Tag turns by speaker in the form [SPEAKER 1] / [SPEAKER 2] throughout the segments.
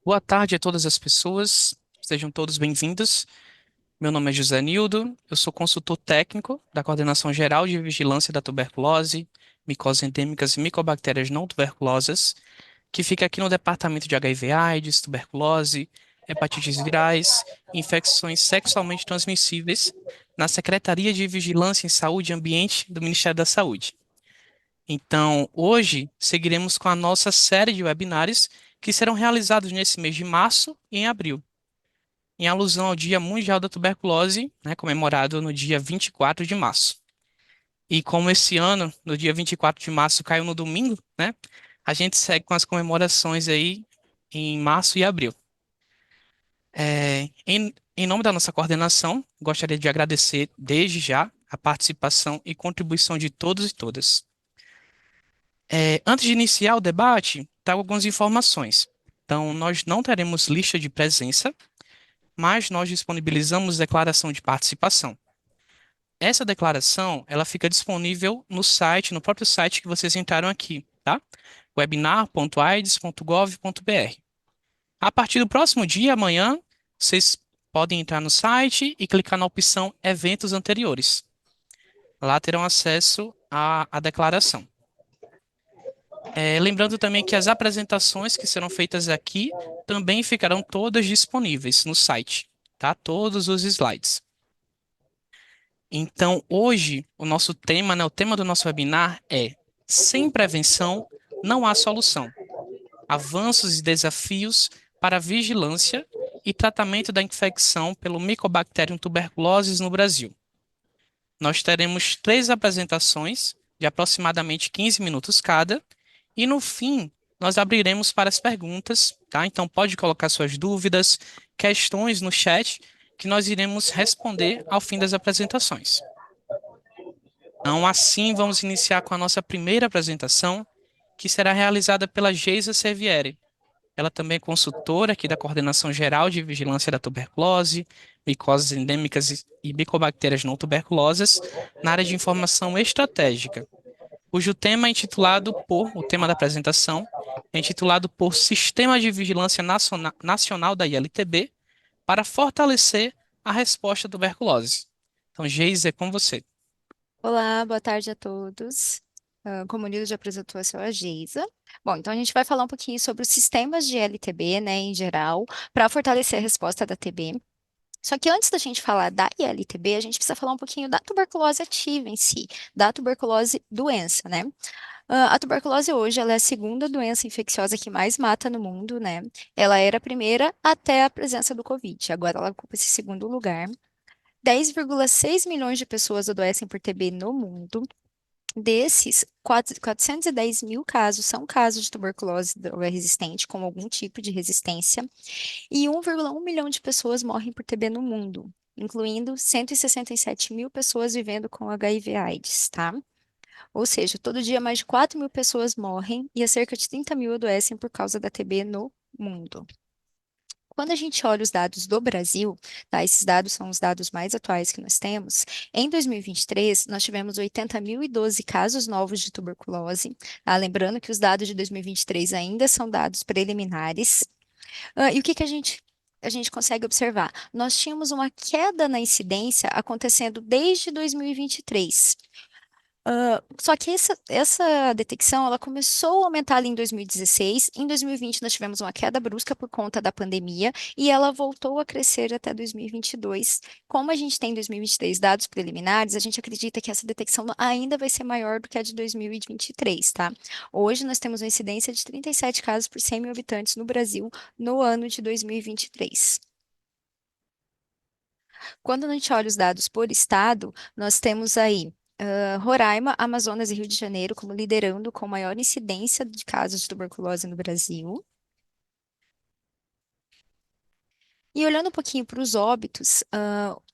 [SPEAKER 1] Boa tarde a todas as pessoas, sejam todos bem-vindos. Meu nome é José Nildo, eu sou consultor técnico da Coordenação Geral de Vigilância da Tuberculose, Micoses Endêmicas e Micobactérias não tuberculosas, que fica aqui no Departamento de HIV/AIDS, tuberculose, hepatites virais e infecções sexualmente transmissíveis, na Secretaria de Vigilância em Saúde e Ambiente do Ministério da Saúde. Então, hoje seguiremos com a nossa série de webinários que serão realizados nesse mês de março e em abril, em alusão ao Dia Mundial da Tuberculose, né, comemorado no dia 24 de março. E como esse ano, no dia 24 de março, caiu no domingo, né, a gente segue com as comemorações aí em março e abril. Em nome da nossa coordenação, gostaria de agradecer desde já a participação e contribuição de todos e todas. Antes de iniciar o debate, trago algumas informações. Então, nós não teremos lista de presença, mas nós disponibilizamos declaração de participação. Essa declaração, ela fica disponível no site, no próprio site que vocês entraram aqui, tá? webinar.aids.gov.br. A partir do próximo dia, amanhã, vocês podem entrar no site e clicar na opção Eventos Anteriores. Lá terão acesso à declaração. Lembrando também que as apresentações que serão feitas aqui também ficarão todas disponíveis no site, tá? Todos os slides. Então, hoje, o nosso tema, né, o tema do nosso webinar é Sem prevenção, não há solução. Avanços e desafios para a vigilância e tratamento da infecção pelo Mycobacterium tuberculosis no Brasil. Nós teremos 3 apresentações de aproximadamente 15 minutos cada, e no fim, nós abriremos para as perguntas, tá? Então, pode colocar suas dúvidas, questões no chat, que nós iremos responder ao fim das apresentações. Então, assim, vamos iniciar com a nossa primeira apresentação, que será realizada pela Geisa Servieri. Ela também é consultora aqui da Coordenação Geral de Vigilância da Tuberculose, Micoses Endêmicas e Micobactérias não tuberculosas, na área de informação estratégica, cujo tema é o tema da apresentação é intitulado por Sistema de Vigilância Nacional da ILTB para fortalecer a resposta à tuberculose. Então, Geisa, é com você.
[SPEAKER 2] Olá, boa tarde a todos. Como o Nildo já apresentou, eu sou a Geisa. Bom, então a gente vai falar um pouquinho sobre os sistemas de LTB, né, em geral, para fortalecer a resposta da TB. Só que antes da gente falar da ILTB, a gente precisa falar um pouquinho da tuberculose ativa em si, da tuberculose doença, né? A tuberculose hoje, ela é a segunda doença infecciosa que mais mata no mundo, né? Ela era a primeira até a presença do Covid, agora ela ocupa esse segundo lugar. 10,6 milhões de pessoas adoecem por TB no mundo. Desses, 410 mil casos são casos de tuberculose resistente, com algum tipo de resistência, e 1,1 milhão de pessoas morrem por TB no mundo, incluindo 167 mil pessoas vivendo com HIV/AIDS, tá? Ou seja, todo dia mais de 4 mil pessoas morrem e cerca de 30 mil adoecem por causa da TB no mundo. Quando a gente olha os dados do Brasil, tá, esses dados são os dados mais atuais que nós temos, em 2023, nós tivemos 80.012 casos novos de tuberculose, tá? Lembrando que os dados de 2023 ainda são dados preliminares. E o que que a gente consegue observar? Nós tínhamos uma queda na incidência acontecendo desde 2023. Só que essa detecção ela começou a aumentar ali em 2016. Em 2020, nós tivemos uma queda brusca por conta da pandemia e ela voltou a crescer até 2022. Como a gente tem em 2023 dados preliminares, a gente acredita que essa detecção ainda vai ser maior do que a de 2023, tá? Hoje nós temos uma incidência de 37 casos por 100 mil habitantes no Brasil no ano de 2023. Quando a gente olha os dados por estado, nós temos aí Roraima, Amazonas e Rio de Janeiro como liderando com maior incidência de casos de tuberculose no Brasil. E olhando um pouquinho para os óbitos,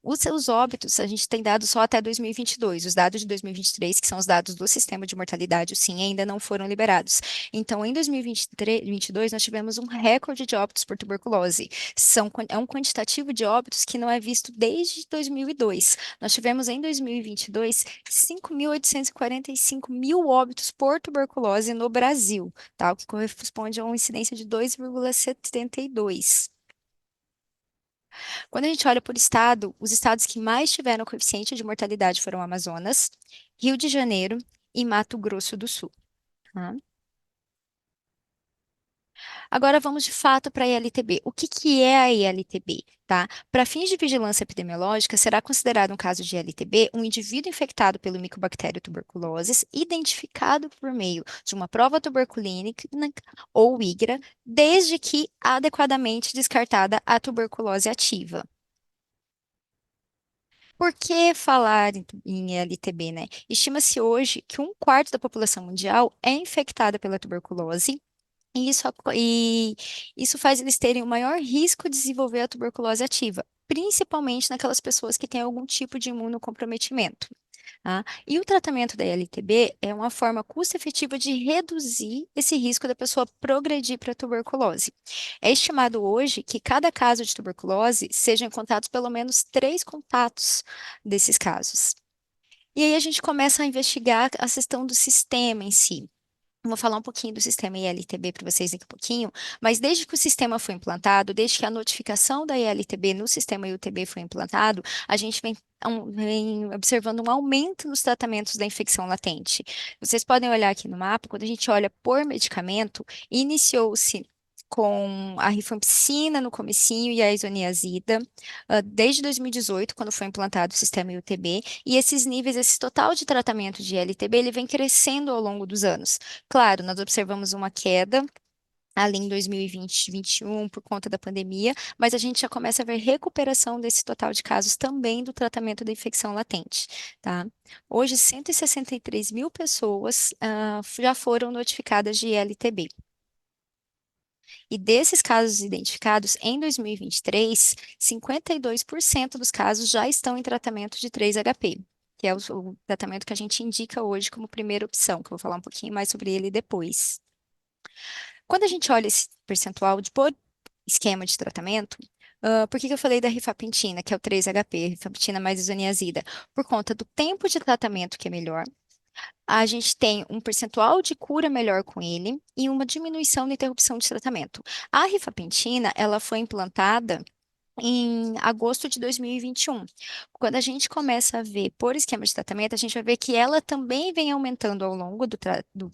[SPEAKER 2] os óbitos a gente tem dados só até 2022. Os dados de 2023, que são os dados do sistema de mortalidade, sim, ainda não foram liberados. Então, em 2023, 2022, nós tivemos um recorde de óbitos por tuberculose. É um quantitativo de óbitos que não é visto desde 2002. Nós tivemos em 2022 5.845 mil óbitos por tuberculose no Brasil, tá? O que corresponde a uma incidência de 2,72. Quando a gente olha por estado, os estados que mais tiveram coeficiente de mortalidade foram Amazonas, Rio de Janeiro e Mato Grosso do Sul. Tá? Agora vamos de fato para a ILTB. O que que é a ILTB? Tá? Para fins de vigilância epidemiológica, será considerado um caso de ILTB um indivíduo infectado pelo micobactério tuberculose, identificado por meio de uma prova tuberculínica ou IGRA, desde que adequadamente descartada a tuberculose ativa. Por que falar em LTB, né? Estima-se hoje que um quarto da população mundial é infectada pela tuberculose, e isso faz eles terem o maior risco de desenvolver a tuberculose ativa, principalmente naquelas pessoas que têm algum tipo de imunocomprometimento. Tá? E o tratamento da LTB é uma forma custo-efetiva de reduzir esse risco da pessoa progredir para a tuberculose. É estimado hoje que cada caso de tuberculose sejam contados pelo menos 3 contatos desses casos. E aí a gente começa a investigar a questão do sistema em si. Vou falar um pouquinho do sistema ILTB para vocês daqui a pouquinho, mas desde que o sistema foi implantado, desde que a notificação da ILTB no sistema IUTB foi implantado, a gente vem observando um aumento nos tratamentos da infecção latente. Vocês podem olhar aqui no mapa, quando a gente olha por medicamento, iniciou-se com a rifampicina no comecinho e a isoniazida, desde 2018, quando foi implantado o sistema IUTB, e esses níveis, esse total de tratamento de ILTB, ele vem crescendo ao longo dos anos. Claro, nós observamos uma queda ali em 2020, 2021, por conta da pandemia, mas a gente já começa a ver recuperação desse total de casos também do tratamento da infecção latente, tá? Hoje, 163 mil pessoas já foram notificadas de ILTB. E desses casos identificados em 2023, 52% dos casos já estão em tratamento de 3HP, que é o tratamento que a gente indica hoje como primeira opção, que eu vou falar um pouquinho mais sobre ele depois. Quando a gente olha esse percentual de por esquema de tratamento, por que que eu falei da rifampicina, que é o 3HP, rifampicina mais isoniazida? Por conta do tempo de tratamento que é melhor, a gente tem um percentual de cura melhor com ele e uma diminuição na interrupção de tratamento. A rifampicina, ela foi implantada em agosto de 2021. Quando a gente começa a ver por esquema de tratamento, a gente vai ver que ela também vem aumentando ao longo do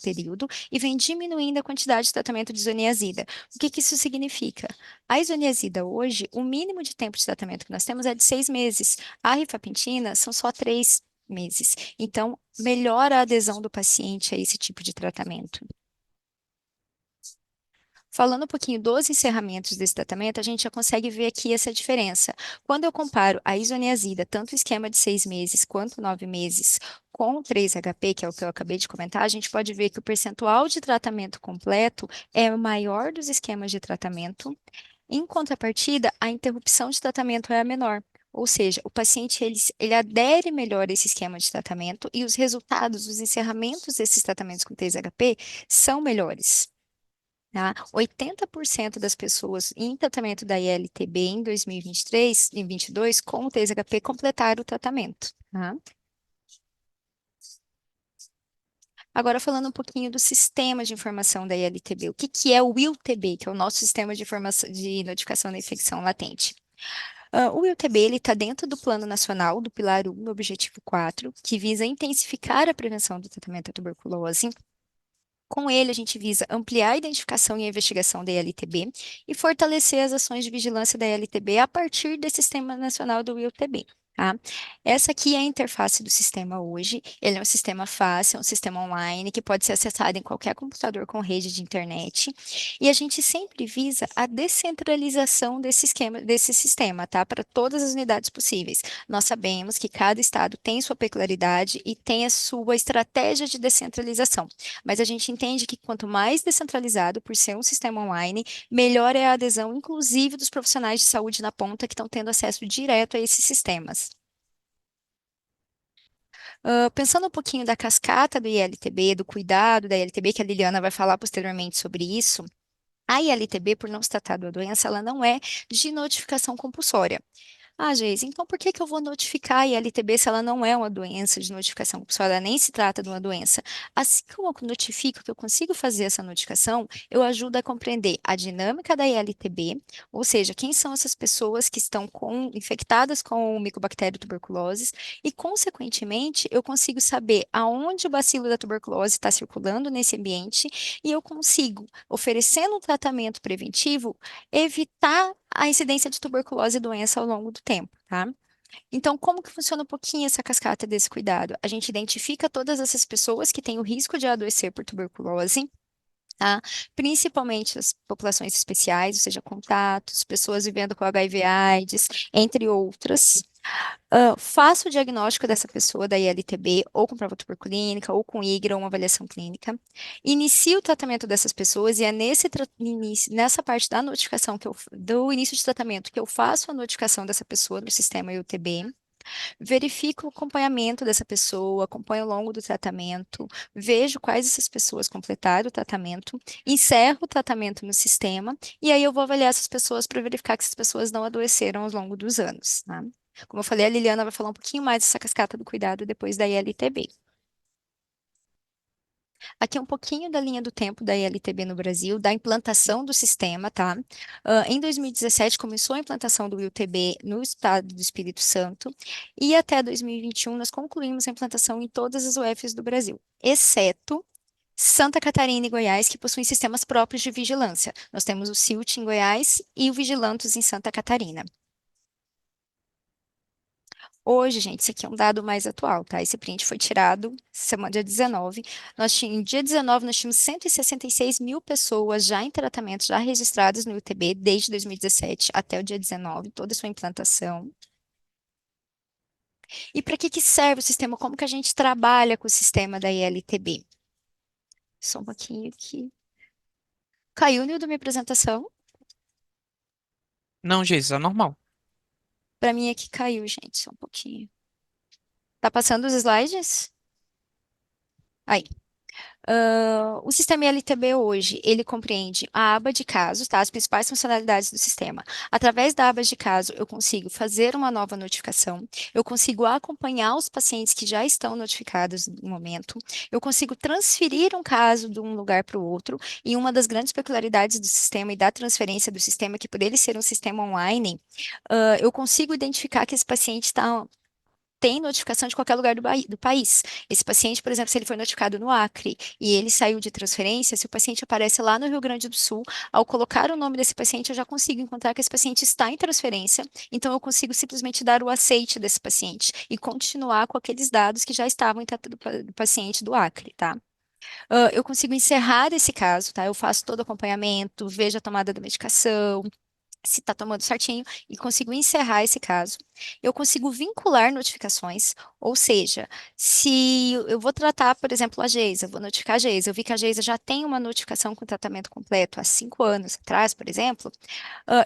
[SPEAKER 2] período e vem diminuindo a quantidade de tratamento de isoniazida. O que que isso significa? A isoniazida hoje, o mínimo de tempo de tratamento que nós temos é de 6 meses. A rifampicina são só 3 meses. Então, melhora a adesão do paciente a esse tipo de tratamento. Falando um pouquinho dos encerramentos desse tratamento, a gente já consegue ver aqui essa diferença. Quando eu comparo a isoniazida, tanto o esquema de 6 meses quanto 9 meses, com o 3HP, que é o que eu acabei de comentar, a gente pode ver que o percentual de tratamento completo é o maior dos esquemas de tratamento. Em contrapartida, a interrupção de tratamento é a menor. Ou seja, o paciente ele adere melhor a esse esquema de tratamento e os resultados, os encerramentos desses tratamentos com 3HP são melhores. Tá? 80% das pessoas em tratamento da ILTB em 2023 e 2022 com o TSHP completaram o tratamento. Tá? Agora falando um pouquinho do sistema de informação da ILTB. O que que é o ILTB, que é o nosso sistema de informação de notificação da infecção latente? O ILTB está dentro do Plano Nacional do Pilar 1, no Objetivo 4, que visa intensificar a prevenção do tratamento da tuberculose. Com ele, a gente visa ampliar a identificação e a investigação da ILTB e fortalecer as ações de vigilância da ILTB a partir desse Sistema Nacional do ILTB. tá? Essa aqui é a interface do sistema hoje. Ele é um sistema fácil, é um sistema online que pode ser acessado em qualquer computador com rede de internet. E a gente sempre visa a descentralização desse sistema, tá? Para todas as unidades possíveis. Nós sabemos que cada estado tem sua peculiaridade e tem a sua estratégia de descentralização. Mas a gente entende que quanto mais descentralizado, por ser um sistema online, melhor é a adesão, inclusive dos profissionais de saúde na ponta que estão tendo acesso direto a esses sistemas. Pensando um pouquinho da cascata do ILTB, do cuidado da ILTB, que a Liliana vai falar posteriormente sobre isso, a ILTB, por não se tratar de uma doença, ela não é de notificação compulsória. Ah, Geise, então por que que eu vou notificar a ILTB se ela não é uma doença de notificação compulsória, ela nem se trata de uma doença? Assim como eu notifico que eu consigo fazer essa notificação, eu ajudo a compreender a dinâmica da ILTB, ou seja, quem são essas pessoas que estão infectadas com o micobactério tuberculose e, consequentemente, eu consigo saber aonde o bacilo da tuberculose está circulando nesse ambiente e eu consigo, oferecendo um tratamento preventivo, evitar a incidência de tuberculose e doença ao longo do tempo, tá? Então, como que funciona um pouquinho essa cascata desse cuidado? A gente identifica todas essas pessoas que têm o risco de adoecer por tuberculose, tá? Principalmente as populações especiais, ou seja, contatos, pessoas vivendo com HIV/AIDS, entre outras. Faço o diagnóstico dessa pessoa da ILTB, ou com prova tuberculínica, ou com IGRA, ou uma avaliação clínica. Inicio o tratamento dessas pessoas e é nessa parte da notificação do início de tratamento que eu faço a notificação dessa pessoa no sistema IUTB. Verifico o acompanhamento dessa pessoa, acompanho ao longo do tratamento, vejo quais essas pessoas completaram o tratamento, encerro o tratamento no sistema e aí eu vou avaliar essas pessoas para verificar que essas pessoas não adoeceram ao longo dos anos, tá? Como eu falei, a Liliana vai falar um pouquinho mais dessa cascata do cuidado depois da ILTB. Aqui é um pouquinho da linha do tempo da ILTB no Brasil, da implantação do sistema, tá? Em 2017 começou a implantação do IUTB no estado do Espírito Santo e até 2021 nós concluímos a implantação em todas as UFs do Brasil, exceto Santa Catarina e Goiás, que possuem sistemas próprios de vigilância. Nós temos o CIUT em Goiás e o Vigilantos em Santa Catarina. Hoje, gente, isso aqui é um dado mais atual, tá? Esse print foi tirado semana dia 19. Em dia 19, nós tínhamos 166 mil pessoas já em tratamento, já registradas no UTB desde 2017 até o dia 19, toda a sua implantação. E para que que serve o sistema? Como que a gente trabalha com o sistema da ILTB? Só um pouquinho aqui. Caiu, Nil, da minha apresentação?
[SPEAKER 1] Não, Geisa, é normal.
[SPEAKER 2] Para mim aqui caiu, gente, só um pouquinho. Tá passando os slides? Aí. O sistema LTB hoje, ele compreende a aba de casos, tá? As principais funcionalidades do sistema. Através da aba de caso, eu consigo fazer uma nova notificação, eu consigo acompanhar os pacientes que já estão notificados no momento, eu consigo transferir um caso de um lugar para o outro, e uma das grandes peculiaridades do sistema e da transferência do sistema, que por ele ser um sistema online, eu consigo identificar que esse paciente está tem notificação de qualquer lugar do país. Esse paciente, por exemplo, se ele foi notificado no Acre e ele saiu de transferência, se o paciente aparece lá no Rio Grande do Sul, ao colocar o nome desse paciente, eu já consigo encontrar que esse paciente está em transferência, então eu consigo simplesmente dar o aceite desse paciente e continuar com aqueles dados que já estavam em do paciente do Acre, tá? Eu consigo encerrar esse caso, tá? Eu faço todo o acompanhamento, vejo a tomada da medicação, se está tomando certinho e consigo encerrar esse caso. Eu consigo vincular notificações, ou seja, se eu vou tratar, por exemplo, a Geisa, vou notificar a Geisa, eu vi que a Geisa já tem uma notificação com tratamento completo há 5 anos atrás, por exemplo,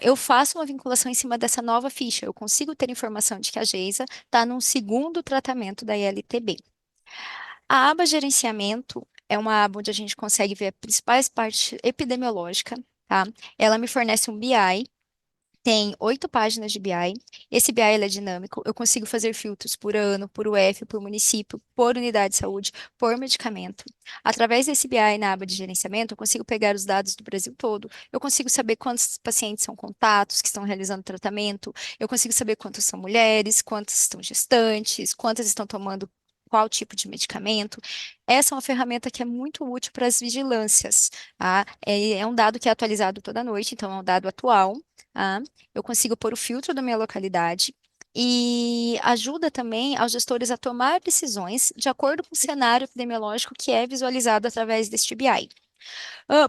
[SPEAKER 2] eu faço uma vinculação em cima dessa nova ficha, eu consigo ter informação de que a Geisa está num segundo tratamento da ILTB. A aba gerenciamento é uma aba onde a gente consegue ver as principais partes epidemiológicas, tá? Ela me fornece um BI, tem 8 páginas de BI. Esse BI ele é dinâmico. Eu consigo fazer filtros por ano, por UF, por município, por unidade de saúde, por medicamento. Através desse BI na aba de gerenciamento, eu consigo pegar os dados do Brasil todo. Eu consigo saber quantos pacientes são contatos que estão realizando tratamento. Eu consigo saber quantas são mulheres, quantas estão gestantes, quantas estão tomando qual tipo de medicamento. Essa é uma ferramenta que é muito útil para as vigilâncias, tá? É um dado que é atualizado toda noite, então é um dado atual, tá? Eu consigo pôr o filtro da minha localidade. e ajuda também aos gestores a tomar decisões de acordo com o cenário epidemiológico que é visualizado através deste BI.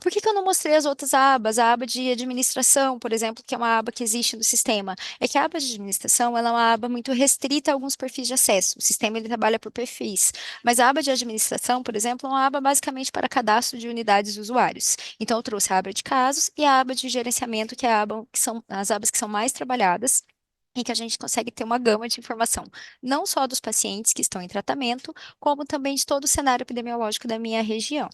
[SPEAKER 2] Por que que eu não mostrei as outras abas? A aba de administração, por exemplo, que é uma aba que existe no sistema. É que a aba de administração, ela é uma aba muito restrita a alguns perfis de acesso. O sistema ele trabalha por perfis. Mas a aba de administração, por exemplo, é uma aba basicamente para cadastro de unidades de usuários. Então, eu trouxe a aba de casos e a aba de gerenciamento, que é a aba que são as abas que são mais trabalhadas. Em que a gente consegue ter uma gama de informação, não só dos pacientes que estão em tratamento, como também de todo o cenário epidemiológico da minha região.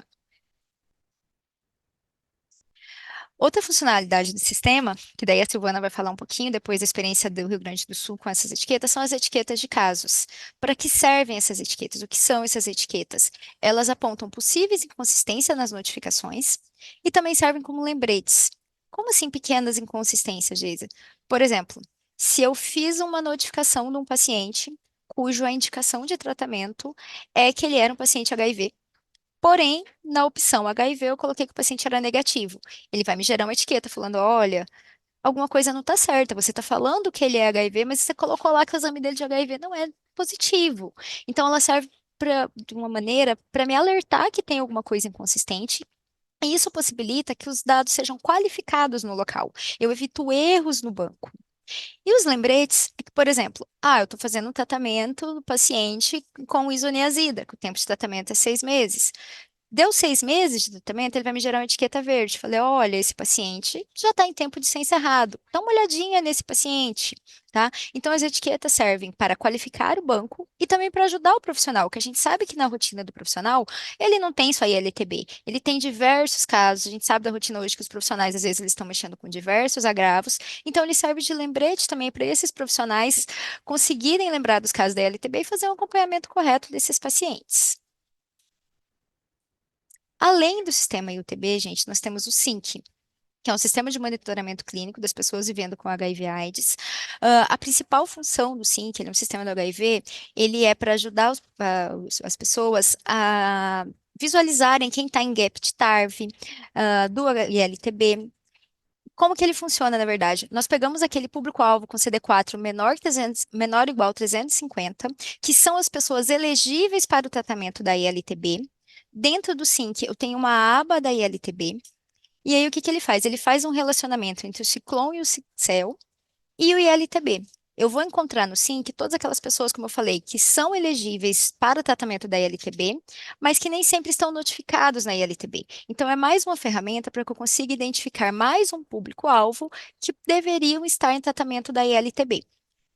[SPEAKER 2] Outra funcionalidade do sistema, que daí a Silvana vai falar um pouquinho depois da experiência do Rio Grande do Sul com essas etiquetas, são as etiquetas de casos. Para que servem essas etiquetas? O que são essas etiquetas? Elas apontam possíveis inconsistências nas notificações e também servem como lembretes. Como assim pequenas inconsistências, Geisa? Por exemplo, se eu fiz uma notificação de um paciente cuja indicação de tratamento é que ele era um paciente HIV. Porém, na opção HIV, eu coloquei que o paciente era negativo. Ele vai me gerar uma etiqueta falando: olha, alguma coisa não está certa. Você está falando que ele é HIV, mas você colocou lá que o exame dele de HIV não é positivo. Então, ela serve de uma maneira para me alertar que tem alguma coisa inconsistente. E isso possibilita que os dados sejam qualificados no local. Eu evito erros no banco. E os lembretes, é que, por exemplo, eu estou fazendo um tratamento do paciente com isoniazida, que o tempo de tratamento é 6 meses. Deu 6 meses de tratamento, ele vai me gerar uma etiqueta verde. Falei, olha, esse paciente já está em tempo de ser encerrado. Dá uma olhadinha nesse paciente, tá? Então, as etiquetas servem para qualificar o banco e também para ajudar o profissional, que a gente sabe que na rotina do profissional, ele não tem só ILTB, ele tem diversos casos. A gente sabe da rotina hoje que os profissionais, às vezes, eles estão mexendo com diversos agravos. Então, ele serve de lembrete também para esses profissionais conseguirem lembrar dos casos da ILTB e fazer um acompanhamento correto desses pacientes. Além do sistema IUTB, gente, nós temos o SINC, que é um sistema de monitoramento clínico das pessoas vivendo com HIV/AIDS. A principal função do SINC, ele é um sistema do HIV, ele é para ajudar as pessoas a visualizarem quem está em gap de TARV, do ILTB. Como que ele funciona, na verdade? Nós pegamos aquele público-alvo com CD4 menor, menor ou igual a 350, que são as pessoas elegíveis para o tratamento da ILTB. Dentro do SINC, eu tenho uma aba da ILTB. E aí, o que que ele faz? Ele faz um relacionamento entre o Ciclone e o Cicel e o ILTB. Eu vou encontrar no SINC todas aquelas pessoas, como eu falei, que são elegíveis para o tratamento da ILTB, mas que nem sempre estão notificados na ILTB. Então, é mais uma ferramenta para que eu consiga identificar mais um público-alvo que deveriam estar em tratamento da ILTB.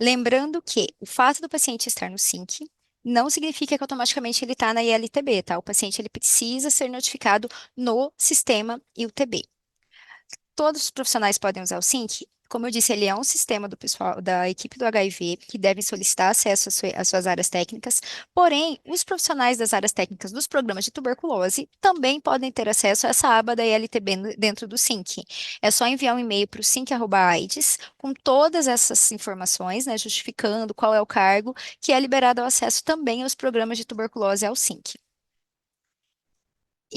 [SPEAKER 2] Lembrando que o fato do paciente estar no SINC não significa que automaticamente ele está na ILTB, tá? O paciente ele precisa ser notificado no sistema IUTB. Todos os profissionais podem usar o Sync. Como eu disse, ele é um sistema do pessoal da equipe do HIV que devem solicitar acesso às suas áreas técnicas. Porém, os profissionais das áreas técnicas dos programas de tuberculose também podem ter acesso a essa aba da ILTB dentro do Sync. É só enviar um e-mail para o sync@aids com todas essas informações, né, justificando qual é o cargo, que é liberado o acesso também aos programas de tuberculose ao Sync.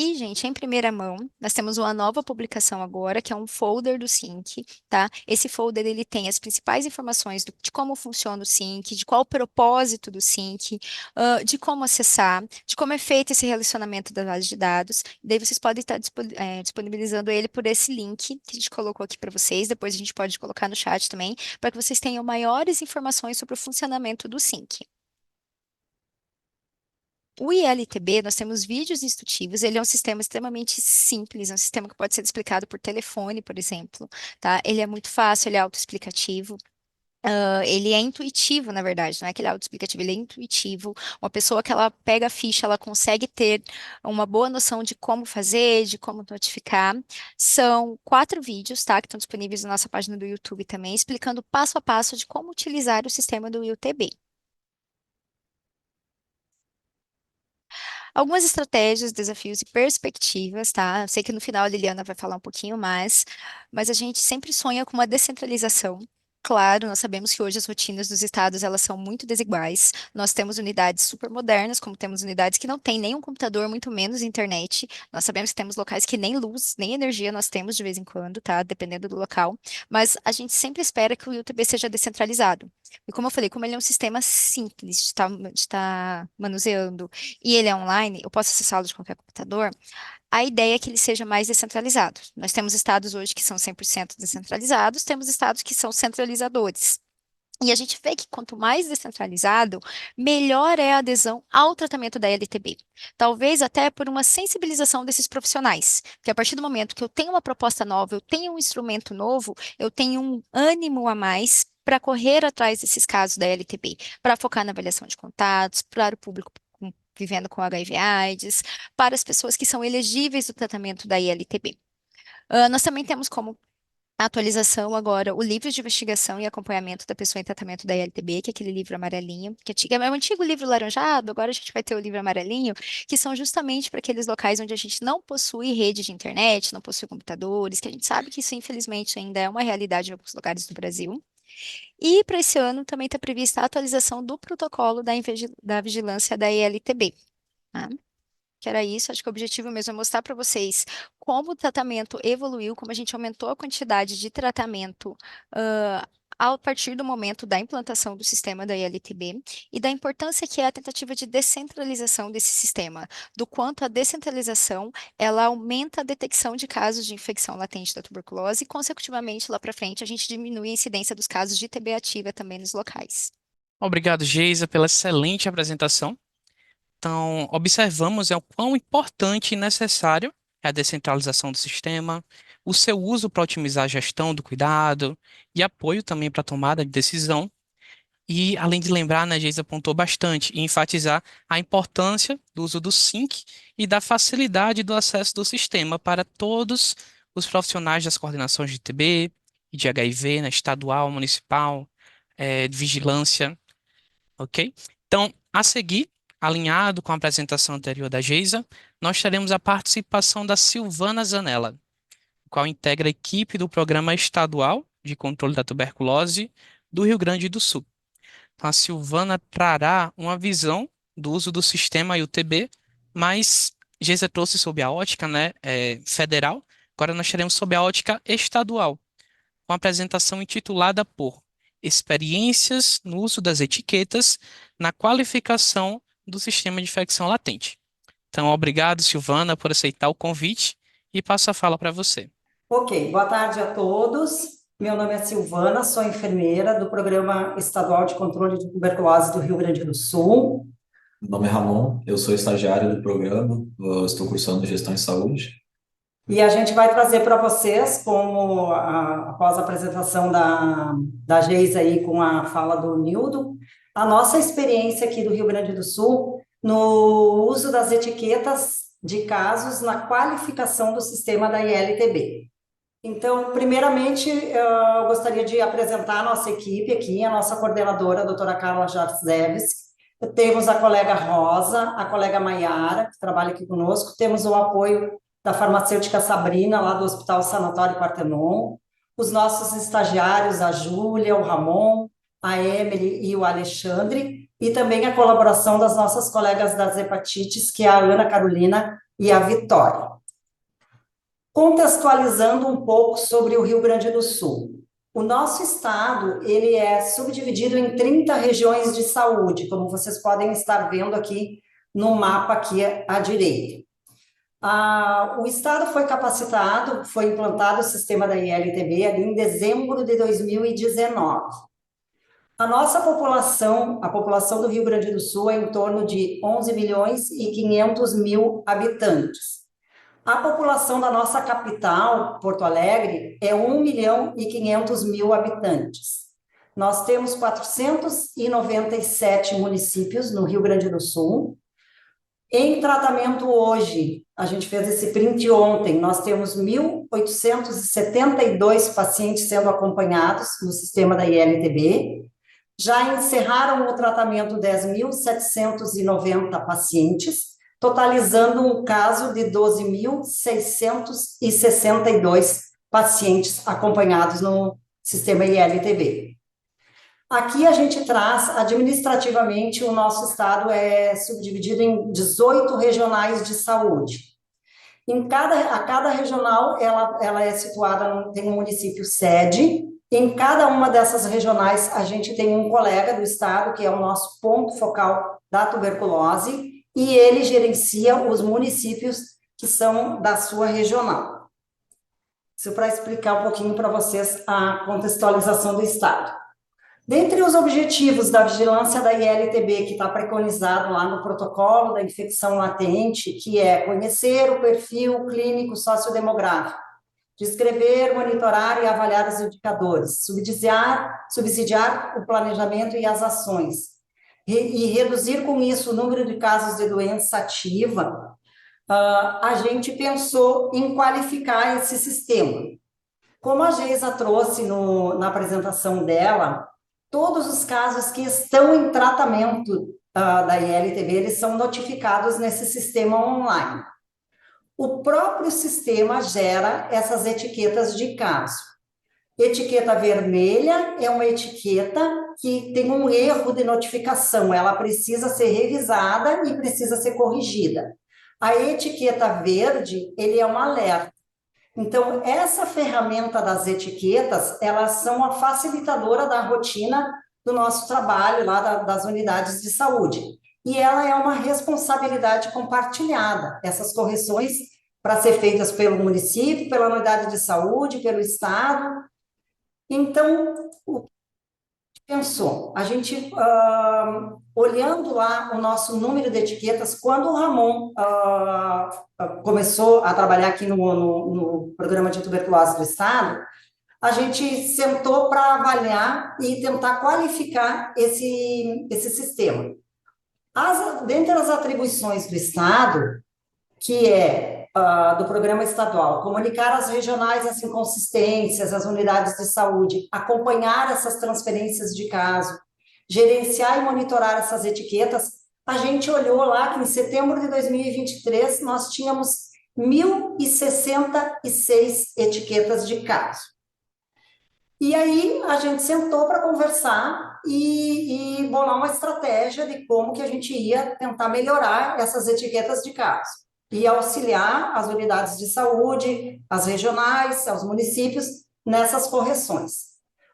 [SPEAKER 2] E, gente, em primeira mão, nós temos uma nova publicação agora, que é um folder do Sync, tá? Esse folder, ele tem as principais informações de como funciona o Sync, de qual o propósito do Sync, de como acessar, de como é feito esse relacionamento das bases de dados. Daí vocês podem estar disponibilizando ele por esse link que a gente colocou aqui para vocês. Depois a gente pode colocar no chat também, para que vocês tenham maiores informações sobre o funcionamento do Sync. O ILTB, nós temos vídeos instrutivos, ele é um sistema extremamente simples, é um sistema que pode ser explicado por telefone, por exemplo, tá? Ele é muito fácil, ele é autoexplicativo. Ele é intuitivo, na verdade, não é que ele é autoexplicativo, ele é intuitivo. Uma pessoa que ela pega a ficha, ela consegue ter uma boa noção de como fazer, de como notificar. São 4 vídeos, tá, que estão disponíveis na nossa página do YouTube também, explicando passo a passo de como utilizar o sistema do IUTB. Algumas estratégias, desafios e perspectivas, tá? Eu sei que no final a Liliana vai falar um pouquinho mais, mas a gente sempre sonha com uma descentralização. claro, nós sabemos que hoje as rotinas dos estados elas são muito desiguais. Nós temos unidades super modernas, como temos unidades que não têm nenhum computador, muito menos internet. Nós sabemos que temos locais que nem luz, nem energia nós temos de vez em quando, tá? Dependendo do local. Mas a gente sempre espera que o IUTB seja descentralizado. E como eu falei, como ele é um sistema simples de estar manuseando e ele é online, eu posso acessá-lo de qualquer computador. A ideia é que ele seja mais descentralizado. Nós temos estados hoje que são 100% descentralizados, temos estados que são centralizadores. E a gente vê que quanto mais descentralizado, melhor é a adesão ao tratamento da LTB. Talvez até por uma sensibilização desses profissionais, porque a partir do momento que eu tenho uma proposta nova, eu tenho um instrumento novo, eu tenho um ânimo a mais para correr atrás desses casos da LTB, para focar na avaliação de contatos, para o público vivendo com HIV/AIDS, para as pessoas que são elegíveis do tratamento da ILTB. Nós também temos como atualização agora o livro de investigação e acompanhamento da pessoa em tratamento da ILTB, que é aquele livro amarelinho, é um antigo livro laranjado, agora a gente vai ter o livro amarelinho, que são justamente para aqueles locais onde a gente não possui rede de internet, não possui computadores, que a gente sabe que isso, infelizmente, ainda é uma realidade em alguns lugares do Brasil. E para esse ano também está prevista a atualização do protocolo da vigilância da ILTB. Tá? Que era isso, acho que o objetivo mesmo é mostrar para vocês como o tratamento evoluiu, como a gente aumentou a quantidade de tratamento a partir do momento da implantação do sistema da ILTB e da importância que é a tentativa de descentralização desse sistema, do quanto a descentralização ela aumenta a detecção de casos de infecção latente da tuberculose e, consecutivamente, lá para frente, a gente diminui a incidência dos casos de TB ativa também nos locais.
[SPEAKER 1] Obrigado, Geisa, pela excelente apresentação. Então, observamos o quão importante e necessário é a descentralização do sistema, o seu uso para otimizar a gestão do cuidado e apoio também para a tomada de decisão. E, além de lembrar, né, a Geisa apontou bastante e enfatizar a importância do uso do SYNC e da facilidade do acesso do sistema para todos os profissionais das coordenações de TB e de HIV, né, estadual, municipal, de vigilância. Ok? Então, a seguir, alinhado com a apresentação anterior da Geisa, nós teremos a participação da Silvana Zanella, qual integra a equipe do Programa Estadual de Controle da Tuberculose do Rio Grande do Sul. Então, a Silvana trará uma visão do uso do sistema IUTB, mas Geisa trouxe sob a ótica, né, federal, agora nós teremos sob a ótica estadual, com a apresentação intitulada por Experiências no uso das etiquetas na qualificação do sistema de infecção latente. Então, obrigado, Silvana, por aceitar o convite e passo a fala para você.
[SPEAKER 3] Ok, boa tarde a todos. Meu nome é Silvana, sou enfermeira do Programa Estadual de Controle de Tuberculose do Rio Grande do Sul.
[SPEAKER 4] Meu nome é Ramon, eu sou estagiário do programa, eu estou cursando Gestão em Saúde.
[SPEAKER 3] E a gente vai trazer para vocês, após a apresentação da Geisa aí com a fala do Nildo, a nossa experiência aqui do Rio Grande do Sul no uso das etiquetas de casos na qualificação do sistema da ILTB. Então, primeiramente, eu gostaria de apresentar a nossa equipe aqui, a nossa coordenadora, a doutora Carla Jarzewski. Temos a colega Rosa, a colega Maiara, que trabalha aqui conosco, temos o apoio da farmacêutica Sabrina, lá do Hospital Sanatório Partenon, os nossos estagiários, a Júlia, o Ramon, a Emily e o Alexandre, e também a colaboração das nossas colegas das hepatites, que é a Ana Carolina e a Vitória. Contextualizando um pouco sobre o Rio Grande do Sul. O nosso estado, ele é subdividido em 30 regiões de saúde, como vocês podem estar vendo aqui no mapa aqui à direita. O estado foi capacitado, foi implantado o sistema da ILTB ali em dezembro de 2019. A nossa população, a população do Rio Grande do Sul é em torno de 11 milhões e 500 mil habitantes. A população da nossa capital, Porto Alegre, é 1 milhão e 500 mil habitantes. Nós temos 497 municípios no Rio Grande do Sul. Em tratamento hoje, a gente fez esse print ontem, nós temos 1.872 pacientes sendo acompanhados no sistema da ILTB. Já encerraram o tratamento 10.790 pacientes, totalizando um caso de 12.662 pacientes acompanhados no sistema ILTB. Aqui a gente traz, administrativamente, o nosso estado é subdividido em 18 regionais de saúde. A cada regional, ela é situada, tem um município sede. Em cada uma dessas regionais, a gente tem um colega do estado, que é o nosso ponto focal da tuberculose, e ele gerencia os municípios que são da sua regional. Isso para explicar um pouquinho para vocês a contextualização do estado. Dentre os objetivos da vigilância da ILTB, que está preconizado lá no protocolo da infecção latente, que é conhecer o perfil clínico sociodemográfico, descrever, monitorar e avaliar os indicadores, subsidiar o planejamento e as ações, e reduzir com isso o número de casos de doença ativa, a gente pensou em qualificar esse sistema. Como a Geisa trouxe na apresentação dela, todos os casos que estão em tratamento da ILTB, eles são notificados nesse sistema online. O próprio sistema gera essas etiquetas de caso. Etiqueta vermelha é uma etiqueta que tem um erro de notificação, ela precisa ser revisada e precisa ser corrigida. A etiqueta verde, ele é um alerta. Então, essa ferramenta das etiquetas, elas são a facilitadora da rotina do nosso trabalho lá das unidades de saúde. E ela é uma responsabilidade compartilhada, essas correções para ser feitas pelo município, pela unidade de saúde, pelo estado. Então, o que pensou? A gente, olhando lá o nosso número de etiquetas, quando o Ramon começou a trabalhar aqui no programa de tuberculose do estado, a gente sentou para avaliar e tentar qualificar esse sistema. Dentre as atribuições do estado, que é do programa estadual, comunicar às regionais as inconsistências, as unidades de saúde, acompanhar essas transferências de caso, gerenciar e monitorar essas etiquetas, a gente olhou lá que em setembro de 2023 nós tínhamos 1.066 etiquetas de caso. E aí a gente sentou para conversar e bolar uma estratégia de como que a gente ia tentar melhorar essas etiquetas de caso e auxiliar as unidades de saúde, as regionais, os municípios nessas correções.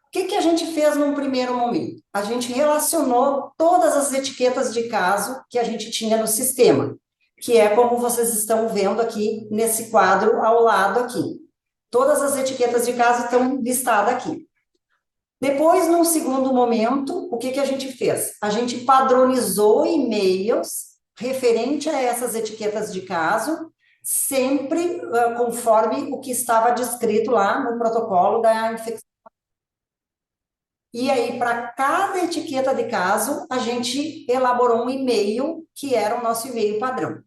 [SPEAKER 3] O que a gente fez num primeiro momento? A gente relacionou todas as etiquetas de caso que a gente tinha no sistema, que é como vocês estão vendo aqui nesse quadro ao lado aqui. Todas as etiquetas de caso estão listadas aqui. Depois, num segundo momento, o que a gente fez? A gente padronizou e-mails referente a essas etiquetas de caso, sempre conforme o que estava descrito lá no protocolo da infecção. E aí, para cada etiqueta de caso, a gente elaborou um e-mail, que era o nosso e-mail padrão.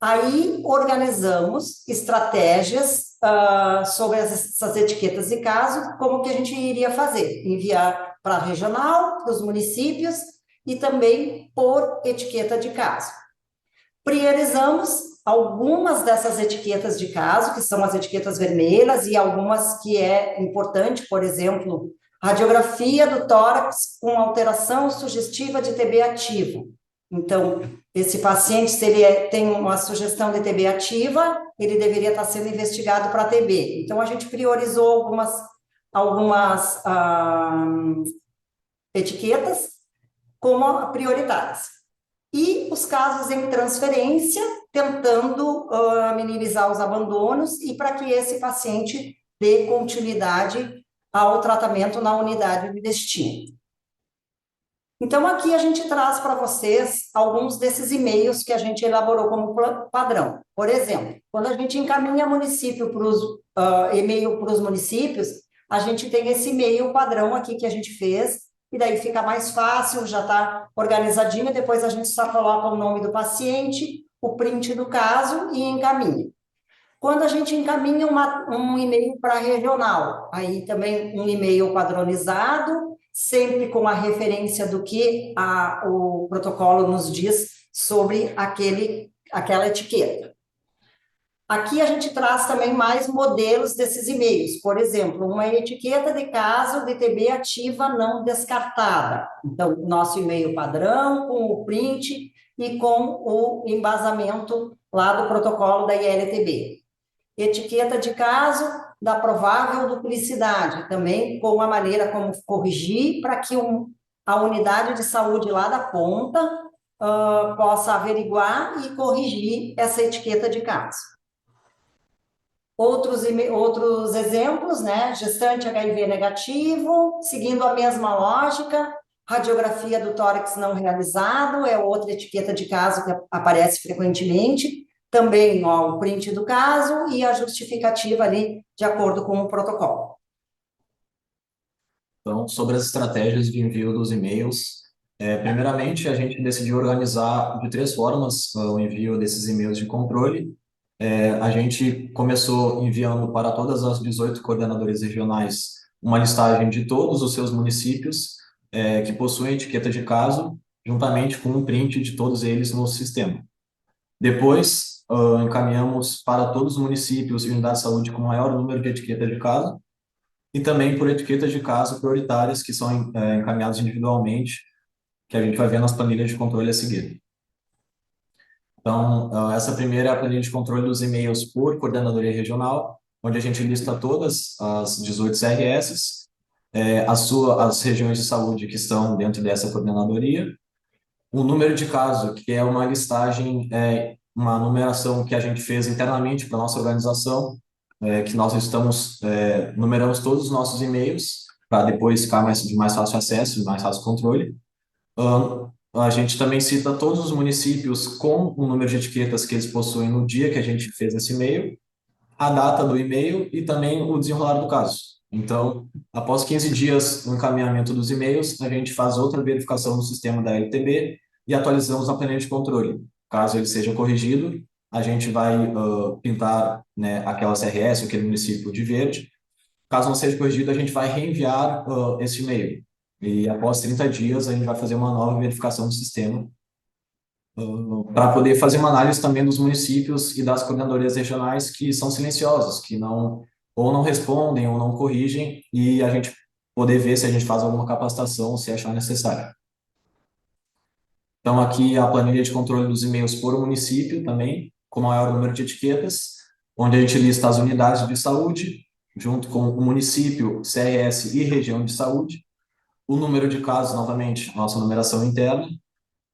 [SPEAKER 3] Aí, organizamos estratégias sobre essas etiquetas de caso, como que a gente iria fazer, enviar para a regional, para os municípios, e também por etiqueta de caso. Priorizamos algumas dessas etiquetas de caso, que são as etiquetas vermelhas, e algumas que é importante, por exemplo, radiografia do tórax com alteração sugestiva de TB ativo. Então, esse paciente, se ele tem uma sugestão de TB ativa, ele deveria estar sendo investigado para TB. Então, a gente priorizou algumas etiquetas como prioritárias. E os casos em transferência, tentando minimizar os abandonos e para que esse paciente dê continuidade ao tratamento na unidade de destino. Então, aqui a gente traz para vocês alguns desses e-mails que a gente elaborou como padrão. Por exemplo, quando a gente encaminha e-mail para os municípios, a gente tem esse e-mail padrão aqui que a gente fez, e daí fica mais fácil, já está organizadinho, depois a gente só coloca o nome do paciente, o print do caso e encaminha. Quando a gente encaminha um e-mail para a regional, aí também um e-mail padronizado, sempre com a referência do que o protocolo nos diz sobre aquela etiqueta. Aqui a gente traz também mais modelos desses e-mails. Por exemplo, uma etiqueta de caso de TB ativa não descartada. Então, nosso e-mail padrão, com o print e com o embasamento lá do protocolo da ILTB. Etiqueta de caso da provável duplicidade, também com a maneira como corrigir para que a unidade de saúde lá da ponta possa averiguar e corrigir essa etiqueta de caso. Outros exemplos, né? Gestante HIV negativo, seguindo a mesma lógica, radiografia do tórax não realizado, é outra etiqueta de caso que aparece frequentemente, também ó, o print do caso e a justificativa ali, de acordo com o protocolo.
[SPEAKER 4] Então, sobre as estratégias de envio dos e-mails, primeiramente, a gente decidiu organizar de 3 formas o envio desses e-mails de controle. A gente começou enviando para todas as 18 coordenadorias regionais uma listagem de todos os seus municípios que possuem etiqueta de caso, juntamente com um print de todos eles no sistema. Depois, encaminhamos para todos os municípios e unidades de saúde com maior número de etiqueta de caso, e também por etiquetas de caso prioritárias, que são encaminhadas individualmente, que a gente vai ver nas planilhas de controle a seguir. Então, essa primeira é a planilha de controle dos e-mails por coordenadoria regional, onde a gente lista todas as 18 CRS, as regiões de saúde que estão dentro dessa coordenadoria, o número de caso, que é uma listagem, uma numeração que a gente fez internamente para a nossa organização, que nós numeramos todos os nossos e-mails, para depois ficar de mais fácil acesso, mais fácil controle. A gente também cita todos os municípios com o número de etiquetas que eles possuem no dia que a gente fez esse e-mail, a data do e-mail e também o desenrolar do caso. Então, após 15 dias no encaminhamento dos e-mails, a gente faz outra verificação no sistema da LTB e atualizamos a planilha de controle. Caso ele seja corrigido, a gente vai pintar, né, aquela CRS, aquele município de verde. Caso não seja corrigido, a gente vai reenviar esse e-mail. E após 30 dias, a gente vai fazer uma nova verificação do sistema para poder fazer uma análise também dos municípios e das coordenadorias regionais que são silenciosos, que ou não respondem ou não corrigem, e a gente poder ver se a gente faz alguma capacitação, se achar necessário. Então, aqui a planilha de controle dos e-mails por município também, com maior número de etiquetas, onde a gente lista as unidades de saúde, junto com o município, CRS e região de saúde, o número de casos, novamente, nossa numeração interna,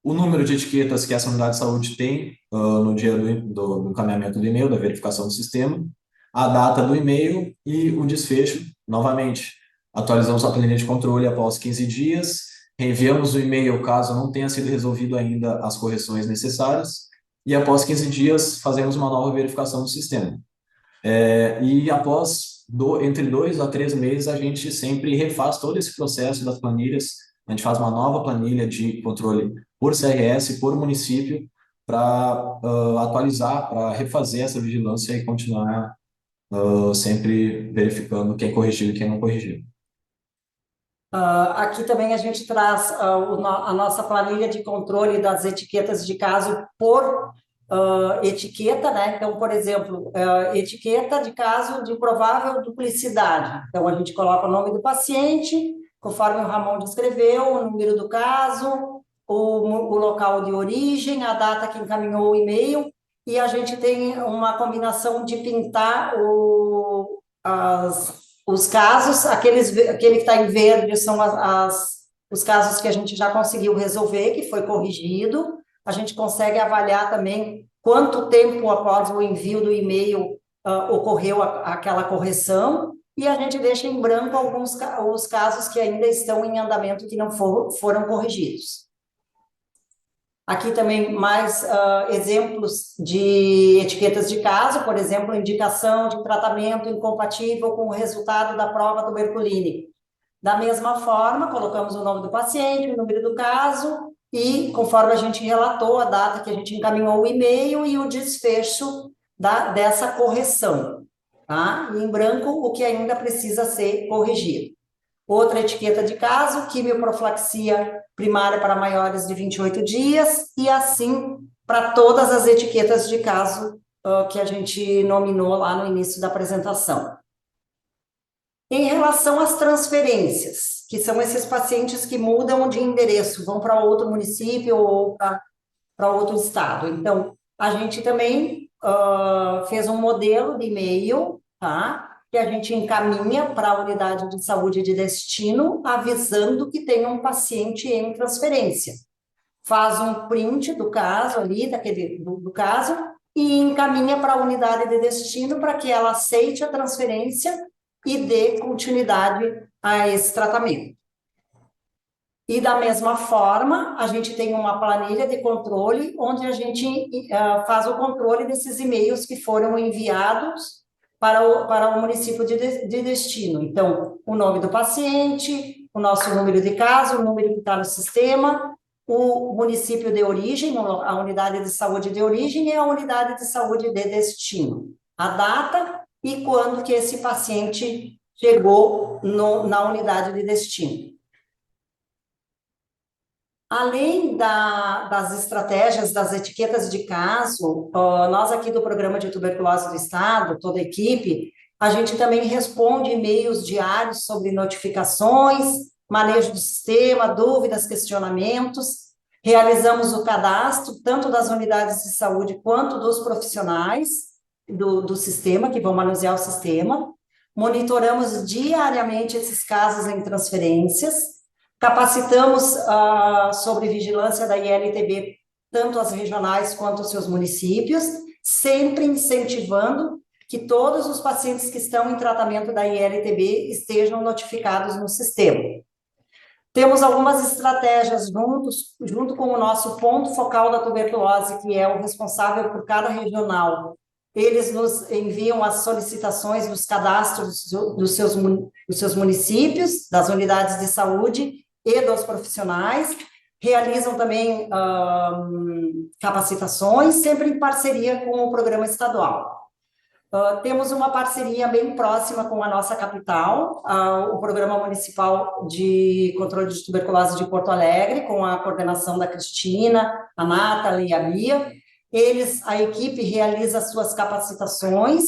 [SPEAKER 4] o número de etiquetas que essa unidade de saúde tem no dia do encaminhamento do e-mail, da verificação do sistema, a data do e-mail e o desfecho, novamente, atualizamos a planilha de controle após 15 dias, reenviamos o e-mail caso não tenha sido resolvido ainda as correções necessárias, e após 15 dias fazemos uma nova verificação do sistema. E após entre 2 a 3 meses, a gente sempre refaz todo esse processo das planilhas, a gente faz uma nova planilha de controle por CRS, por município, para atualizar, para refazer essa vigilância e continuar sempre verificando quem corrigiu e quem não corrigiu.
[SPEAKER 3] Aqui também a gente traz a nossa planilha de controle das etiquetas de caso por etiqueta, né? Então, por exemplo, etiqueta de caso de provável duplicidade. Então, a gente coloca o nome do paciente, conforme o Ramon descreveu, o número do caso, o local de origem, a data que encaminhou o e-mail, e a gente tem uma combinação de pintar os casos, aquele que está em verde são os casos que a gente já conseguiu resolver, que foi corrigido. A gente consegue avaliar também quanto tempo após o envio do e-mail ocorreu aquela correção, e a gente deixa em branco os casos que ainda estão em andamento que não foram corrigidos. Aqui também mais exemplos de etiquetas de caso, por exemplo, indicação de tratamento incompatível com o resultado da prova tuberculínica. Da mesma forma, colocamos o nome do paciente, o número do caso, e conforme a gente relatou a data que a gente encaminhou o e-mail e o desfecho dessa correção, tá? E em branco, o que ainda precisa ser corrigido. Outra etiqueta de caso, quimioprofilaxia primária para maiores de 28 dias, e assim para todas as etiquetas de caso que a gente nominou lá no início da apresentação. Em relação às transferências, que são esses pacientes que mudam de endereço, vão para outro município ou para outro estado. Então, a gente também fez um modelo de e-mail, tá? Que a gente encaminha para a unidade de saúde de destino, avisando que tem um paciente em transferência. Faz um print do caso ali, do caso, e encaminha para a unidade de destino para que ela aceite a transferência e dê continuidade a esse tratamento. E da mesma forma, a gente tem uma planilha de controle, onde a gente faz o controle desses e-mails que foram enviados para o município de destino. Então, o nome do paciente, o nosso número de caso, o número que está no sistema, o município de origem, a unidade de saúde de origem e a unidade de saúde de destino. A data e quando que esse paciente chegou na unidade de destino. Além das estratégias, das etiquetas de caso, nós aqui do Programa de Tuberculose do Estado, toda a equipe, a gente também responde e-mails diários sobre notificações, manejo do sistema, dúvidas, questionamentos, realizamos o cadastro tanto das unidades de saúde quanto dos profissionais do sistema, que vão manusear o sistema, monitoramos diariamente esses casos em transferências, capacitamos sobre vigilância da ILTB, tanto as regionais quanto os seus municípios, sempre incentivando que todos os pacientes que estão em tratamento da ILTB estejam notificados no sistema. Temos algumas estratégias junto com o nosso ponto focal da tuberculose, que é o responsável por cada regional. Eles nos enviam as solicitações dos cadastros dos seus municípios, das unidades de saúde e dos profissionais, realizam também capacitações, sempre em parceria com o programa estadual. Temos uma parceria bem próxima com a nossa capital, o Programa Municipal de Controle de Tuberculose de Porto Alegre, com a coordenação da Cristina, a Nathalie e a Bia. A equipe realiza suas capacitações,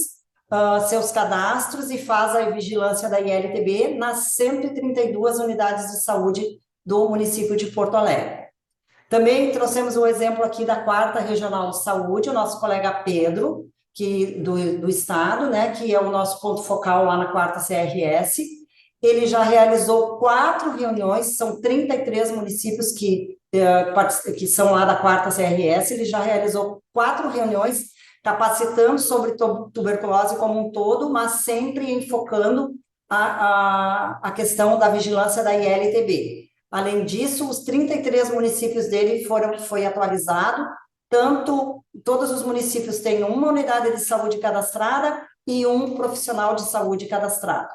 [SPEAKER 3] seus cadastros e faz a vigilância da ILTB nas 132 unidades de saúde do município de Porto Alegre. Também trouxemos um exemplo aqui da 4ª Regional de Saúde, o nosso colega Pedro, do estado, né, que é o nosso ponto focal lá na 4ª CRS. Ele já realizou 4 reuniões, são 33 municípios que são lá da 4ª CRS, ele já realizou 4 reuniões capacitando sobre tuberculose como um todo, mas sempre enfocando a questão da vigilância da ILTB. Além disso, os 33 municípios dele foi atualizado, todos os municípios têm uma unidade de saúde cadastrada e um profissional de saúde cadastrado.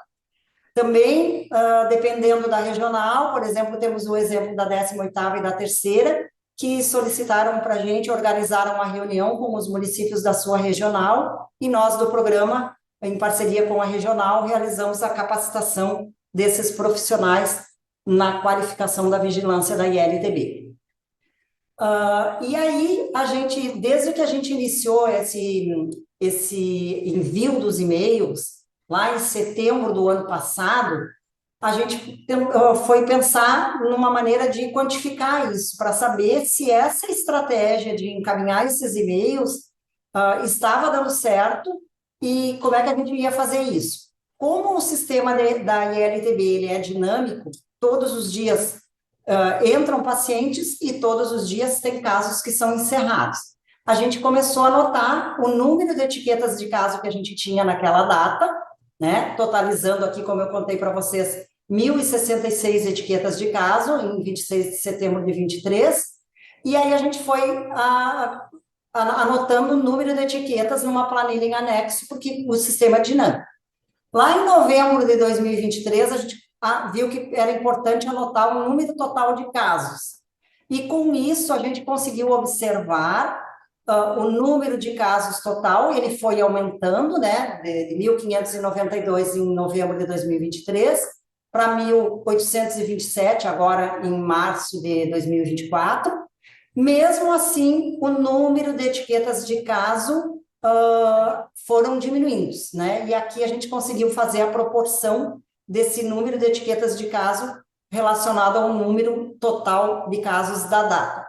[SPEAKER 3] Também, dependendo da regional, por exemplo, temos o exemplo da 18ª e da 3ª, que solicitaram para a gente, organizaram uma reunião com os municípios da sua regional, e nós do programa, em parceria com a regional, realizamos a capacitação desses profissionais na qualificação da vigilância da ILTB. E aí, desde que a gente iniciou esse envio dos e-mails, lá em setembro do ano passado, a gente foi pensar numa maneira de quantificar isso, para saber se essa estratégia de encaminhar esses e-mails estava dando certo e como é que a gente ia fazer isso. Como o sistema da ILTB ele é dinâmico, todos os dias entram pacientes e todos os dias tem casos que são encerrados. A gente começou a anotar o número de etiquetas de caso que a gente tinha naquela data, né, totalizando aqui, como eu contei para vocês, 1.066 etiquetas de caso, em 26 de setembro de 23, e aí a gente foi anotando o número de etiquetas numa planilha em anexo, porque o sistema é dinâmico. Lá em novembro de 2023, a gente viu que era importante anotar o número total de casos, e com isso a gente conseguiu observar o número de casos total, ele foi aumentando, né, de 1.592 em novembro de 2023 para 1.827 agora em março de 2024. Mesmo assim, o número de etiquetas de caso foram diminuindo, né? E aqui a gente conseguiu fazer a proporção desse número de etiquetas de caso relacionado ao número total de casos da data.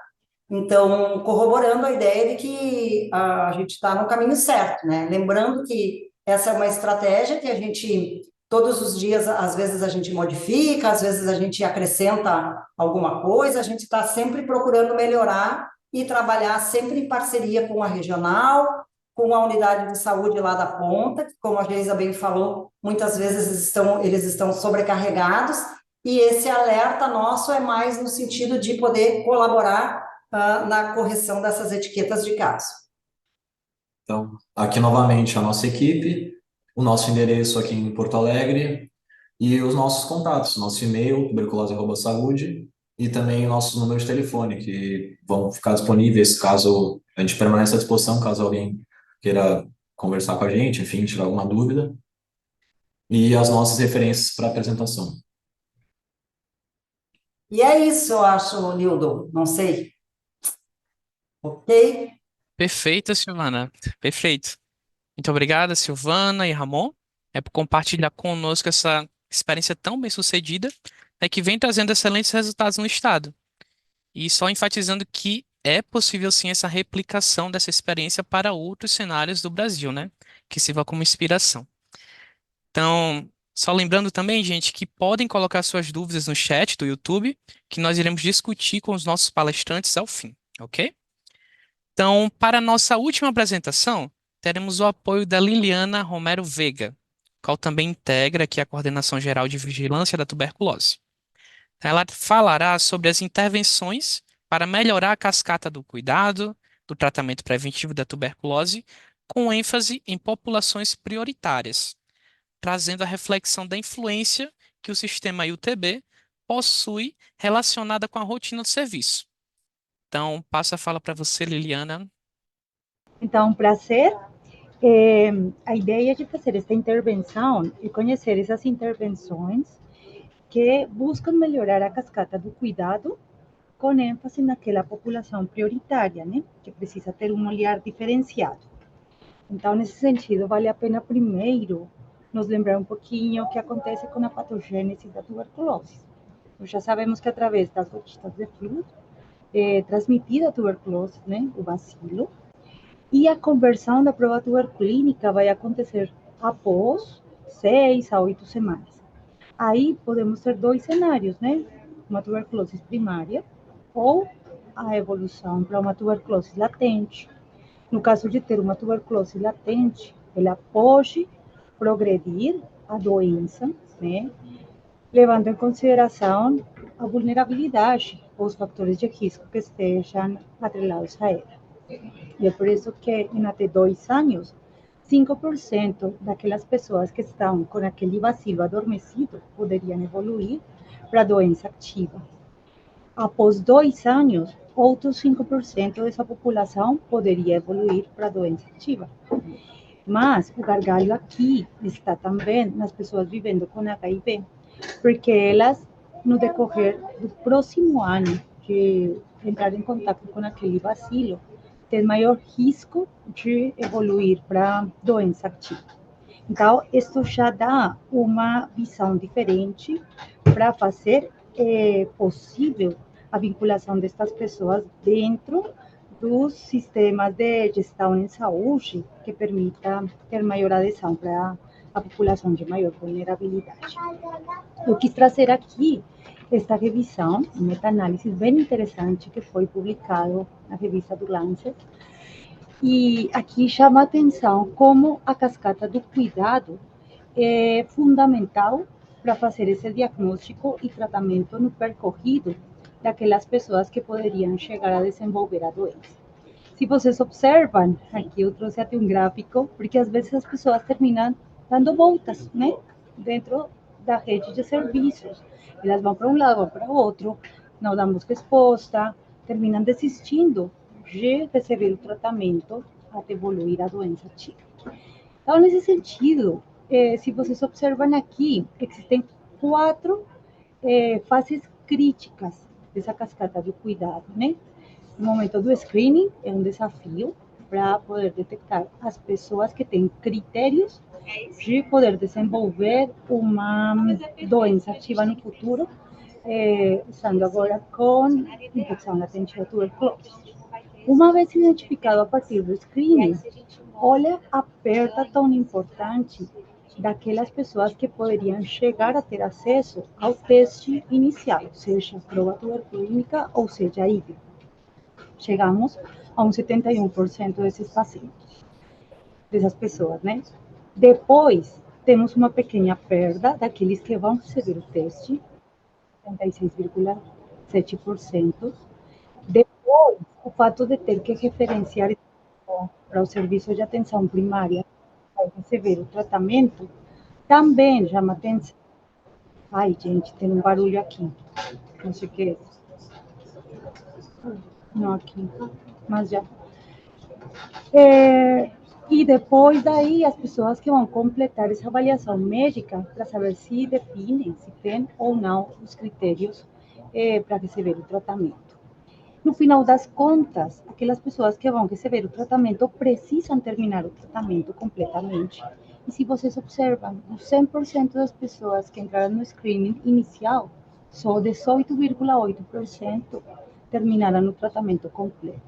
[SPEAKER 3] Então, corroborando a ideia de que a gente está no caminho certo, né? Lembrando que essa é uma estratégia que a gente, todos os dias, às vezes a gente modifica, às vezes a gente acrescenta alguma coisa, a gente está sempre procurando melhorar e trabalhar sempre em parceria com a regional, com a unidade de saúde lá da ponta, que, como a Geisa bem falou, muitas vezes eles estão sobrecarregados, e esse alerta nosso é mais no sentido de poder colaborar na correção dessas etiquetas de caso.
[SPEAKER 4] Então, aqui novamente a nossa equipe, o nosso endereço aqui em Porto Alegre e os nossos contatos, nosso e-mail, tuberculose@saúde, e também o nosso número de telefone, que vão ficar disponíveis caso a gente permaneça à disposição, caso alguém queira conversar com a gente, enfim, tirar alguma dúvida, e as nossas referências para apresentação.
[SPEAKER 3] E é isso, eu acho, Nildo, não sei. Ok?
[SPEAKER 1] Perfeito, Silvana. Perfeito. Muito obrigada, Silvana e Ramon, por compartilhar conosco essa experiência tão bem-sucedida, que vem trazendo excelentes resultados no estado. E só enfatizando que é possível sim essa replicação dessa experiência para outros cenários do Brasil, né? Que sirva como inspiração. Então, só lembrando também, gente, que podem colocar suas dúvidas no chat do YouTube, que nós iremos discutir com os nossos palestrantes ao fim, ok? Então, para a nossa última apresentação, teremos o apoio da Liliana Romero Veiga, qual também integra aqui a Coordenação Geral de Vigilância da Tuberculose. Ela falará sobre as intervenções para melhorar a cascata do cuidado, do tratamento preventivo da tuberculose, com ênfase em populações prioritárias, trazendo a reflexão da influência que o sistema IUTB possui relacionada com a rotina do serviço. Então, passo a fala para você, Liliana.
[SPEAKER 5] Então, prazer. A ideia de fazer esta intervenção é conhecer essas intervenções que buscam melhorar a cascata do cuidado com ênfase naquela população prioritária, né, que precisa ter um olhar diferenciado. Então, nesse sentido, vale a pena primeiro nos lembrar um pouquinho o que acontece com a patogênese da tuberculose. Nós já sabemos que através das gotículas de fluido é transmitida a tuberculose, né, o bacilo, e a conversão da prova tuberculínica vai acontecer após 6 a 8 semanas. Aí podemos ter dois cenários, né? Uma tuberculose primária ou a evolução para uma tuberculose latente. No caso de ter uma tuberculose latente, ela pode progredir a doença, né? Levando em consideração a vulnerabilidade ou os fatores de risco que estejam atrelados a ela. E é por isso que em até 2 anos, 5% daquelas pessoas que estão com aquele bacilo adormecido poderiam evoluir para a doença ativa. Após 2 anos, outros 5% dessa população poderia evoluir para a doença ativa. Mas o gargalo aqui está também nas pessoas vivendo com HIV, porque elas, no decorrer do próximo ano de entrar em contato com aquele bacilo, tem maior risco de evoluir para doença ativa. Então, isso já dá uma visão diferente para fazer possível a vinculação destas pessoas dentro dos sistemas de gestão em saúde que permita ter maior adesão para a população de maior vulnerabilidade. Eu quis trazer aqui esta revisão, um meta-análise bem interessante que foi publicado na revista do Lancet. E aqui chama a atenção como a cascata do cuidado é fundamental para fazer esse diagnóstico e tratamento no percorrido daquelas pessoas que poderiam chegar a desenvolver a doença. Se vocês observam, aqui eu trouxe até um gráfico, porque às vezes as pessoas terminam dando voltas, né, dentro da rede de serviços. Elas vão para um lado, vão para o outro, não damos resposta, terminam desistindo de receber o tratamento até evoluir a doença ativa. Então, nesse sentido, se vocês observam aqui, existem 4 fases críticas dessa cascata do cuidado, né? No momento do screening, é um desafio para poder detectar as pessoas que têm critérios de poder desenvolver uma doença ativa no futuro, estando agora com infecção latente da tuberculose. Uma vez identificado a partir do screening, olha a perda tão importante daquelas pessoas que poderiam chegar a ter acesso ao teste inicial, seja prova tuberculínica ou seja híbrido. Chegamos a 71% desses pacientes, dessas pessoas, né? Depois, temos uma pequena perda daqueles que vão receber o teste, 76,7%. Depois, o fato de ter que referenciar para o serviço de atenção primária para receber o tratamento, também chama atenção. Ai, gente, tem um barulho aqui. Não sei o que é. Não aqui, mas já. E depois daí, as pessoas que vão completar essa avaliação médica para saber se definem, se tem ou não os critérios para receber o tratamento. No final das contas, aquelas pessoas que vão receber o tratamento precisam terminar o tratamento completamente. E se vocês observam, os 100% das pessoas que entraram no screening inicial, só 18,8% terminaram o tratamento completo.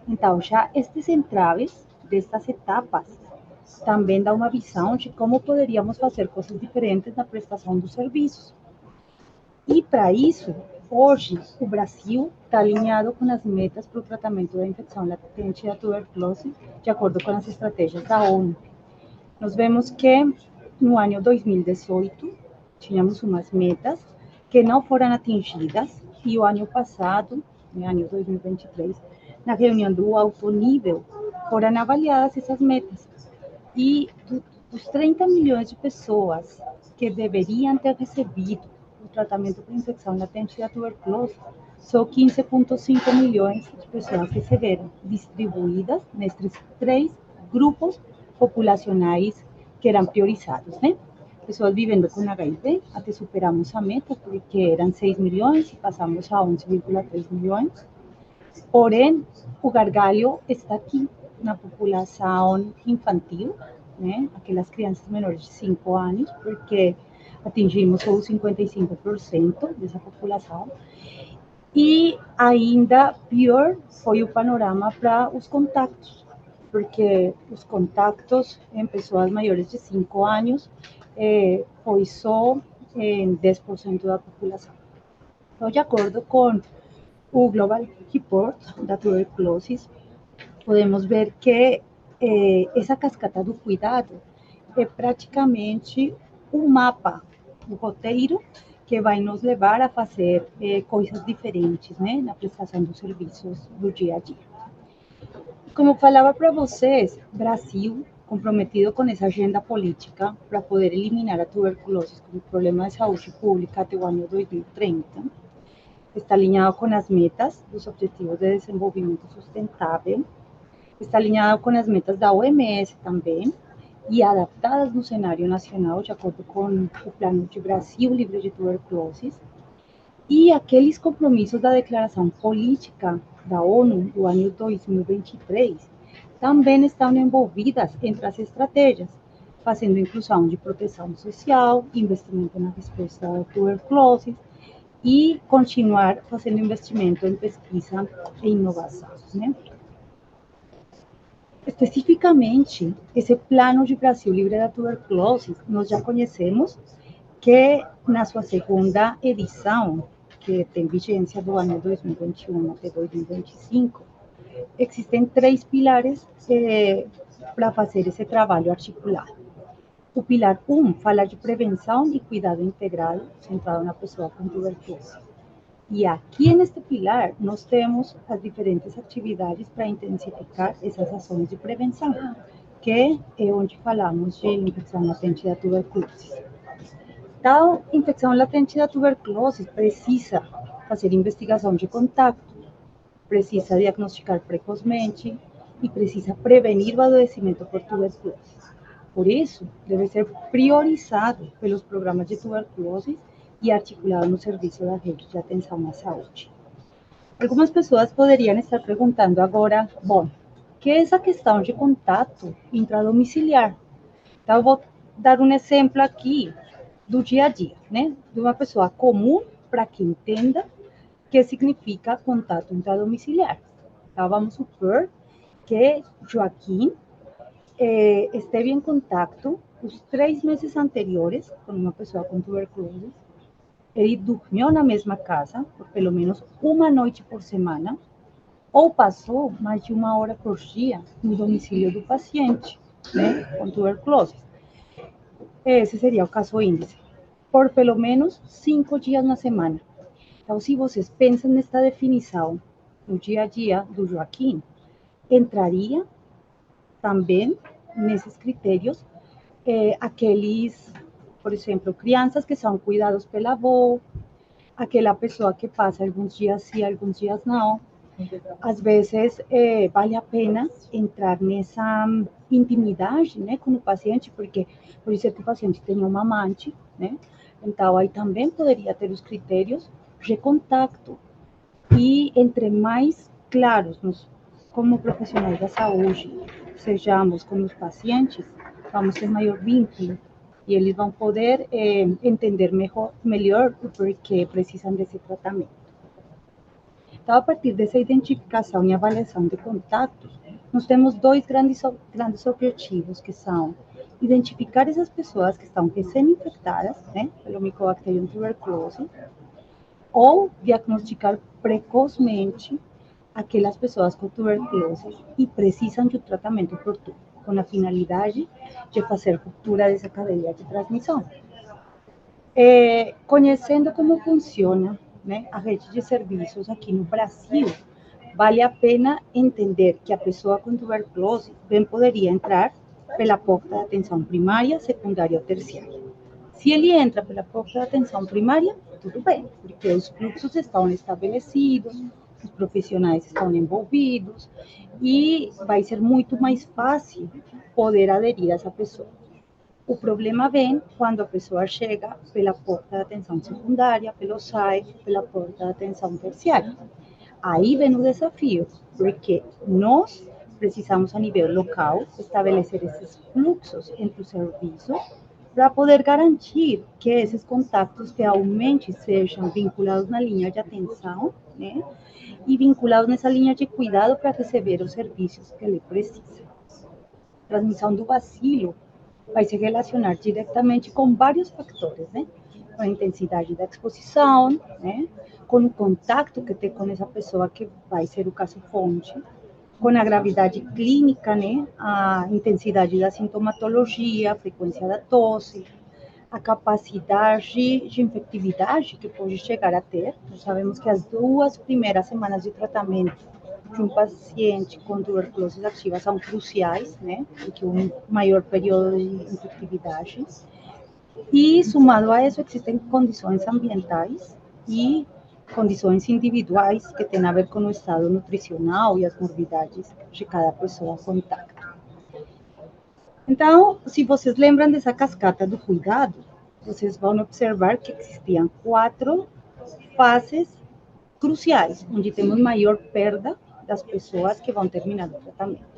[SPEAKER 5] Então, já estes entraves destas etapas também dá uma visão de como poderíamos fazer coisas diferentes na prestação dos serviços. E para isso, hoje, o Brasil está alinhado com as metas para o tratamento da infecção latente da tuberculose, de acordo com as estratégias da ONU. Nós vemos que no ano 2018, tínhamos umas metas que não foram atingidas, e o ano passado, no ano 2023, na reunião do alto nível, foram avaliadas essas metas. E dos 30 milhões de pessoas que deveriam ter recebido o tratamento para infecção latente da tuberculose, só 15,5 milhões de pessoas receberam, distribuídas nestes 3 grupos populacionais que eram priorizados, né? Pessoas vivendo com HIV, até superamos a meta, porque eram 6 milhões e passamos a 11,3 milhões. Porém, o gargalo está aqui, na população infantil, né? Aquelas crianças menores de 5 anos, porque atingimos os 55% dessa população. E ainda pior foi o panorama para os contatos, porque os contatos em pessoas maiores de 5 anos foi só 10% da população. Então, de acordo com o Global Report da tuberculose, podemos ver que essa cascata do cuidado é praticamente um mapa, um roteiro que vai nos levar a fazer coisas diferentes, né, na prestação dos serviços do dia a dia. Como eu falava para vocês, Brasil, comprometido com essa agenda política para poder eliminar a tuberculose como problema de saúde pública até o ano 2030, está alinhado com as metas dos Objetivos de Desenvolvimento Sustentável, está alinhado com as metas da OMS também, e adaptadas no cenário nacional, de acordo com o Plano de Brasil Livre de Tuberculose, e aqueles compromissos da Declaração Política da ONU do ano 2023 também estão envolvidas entre as estratégias, fazendo inclusão de proteção social, investimento na resposta à tuberculose e continuar fazendo investimento em pesquisa e inovação, né? Especificamente, esse Plano de Brasil Livre da Tuberculose, nós já conhecemos que na sua segunda edição, que tem vigência do ano 2021 até 2025, existem 3 pilares para fazer esse trabalho articulado. O pilar 1 fala de prevenção e cuidado integral, centrado na pessoa com tuberculose. E aqui neste pilar nós temos as diferentes atividades para intensificar essas ações de prevenção, que é onde falamos de infecção latente da tuberculose. Então, infecção latente da tuberculose precisa fazer investigação de contato, precisa diagnosticar precocemente e precisa prevenir o adoecimento por tuberculose. Por isso, deve ser priorizado pelos programas de tuberculose e articulado no serviço da rede de atenção à saúde. Algumas pessoas poderiam estar perguntando agora, bom, que é essa questão de contato intradomiciliar. Então, eu vou dar um exemplo aqui do dia a dia, né? De uma pessoa comum para que entenda o que significa contato intradomiciliar. Então, vamos supor que Joaquim esteve em contato os 3 meses anteriores com uma pessoa com tuberculose. Ele dormiu na mesma casa por pelo menos uma noite por semana ou passou mais de 1 hora por dia no domicílio do paciente, né, com tuberculose. Esse seria o caso índice, por pelo menos 5 dias na semana. Então, se vocês pensam nesta definição no dia a dia do Joaquim, entraria também nesses critérios aqueles, por exemplo, crianças que são cuidados pela avó, aquela pessoa que passa alguns dias sim, alguns dias não. Às vezes vale a pena entrar nessa intimidade, né, com o paciente, porque por isso é que o paciente tem uma amante, né? Então aí também poderia ter os critérios de contato. E entre mais claros nós, como profissionais da saúde, sejamos com os pacientes, vamos ter maior vínculo e eles vão poder entender melhor o porquê precisam desse tratamento. Então, a partir dessa identificação e avaliação de contatos, nós temos dois grandes objetivos, que são identificar essas pessoas que estão recém-infectadas, né, pelo Mycobacterium tuberculose, ou diagnosticar precocemente aquelas pessoas com tuberculose e precisam de um tratamento oportuno, com a finalidade de fazer ruptura dessa cadeia de transmissão. Conhecendo como funciona, né, a rede de serviços aqui no Brasil, vale a pena entender que a pessoa com tuberculose bem poderia entrar pela porta da atenção primária, secundária ou terciária. Se ele entra pela porta da atenção primária, tudo bem, porque os fluxos estão estabelecidos, os profissionais estão envolvidos e vai ser muito mais fácil poder aderir a essa pessoa. O problema vem quando a pessoa chega pela porta da atenção secundária, pelo SAI, pela porta da atenção terciária. Aí vem o desafio, porque nós precisamos, a nível local, estabelecer esses fluxos entre os serviços para poder garantir que esses contatos realmente sejam vinculados na linha de atenção, né? E vinculados nessa linha de cuidado para receber os serviços que ele precisa. A transmissão do bacilo vai se relacionar diretamente com vários fatores, né? Com a intensidade da exposição, né? Com o contato que tem com essa pessoa que vai ser o caso fonte, com a gravidade clínica, né? A intensidade da sintomatologia, a frequência da tosse, a capacidade de infectividade que pode chegar a ter. Nós sabemos que as 2 primeiras semanas de tratamento de um paciente com tuberculose ativa são cruciais, né? Porque um maior período de infectividade. E, somado a isso, existem condições ambientais e condições individuais que têm a ver com o estado nutricional e as morbidades de cada pessoa contacta. Então, se vocês lembram dessa cascata do cuidado, vocês vão observar que existiam 4 fases cruciais, onde temos maior perda das pessoas que vão terminar o tratamento.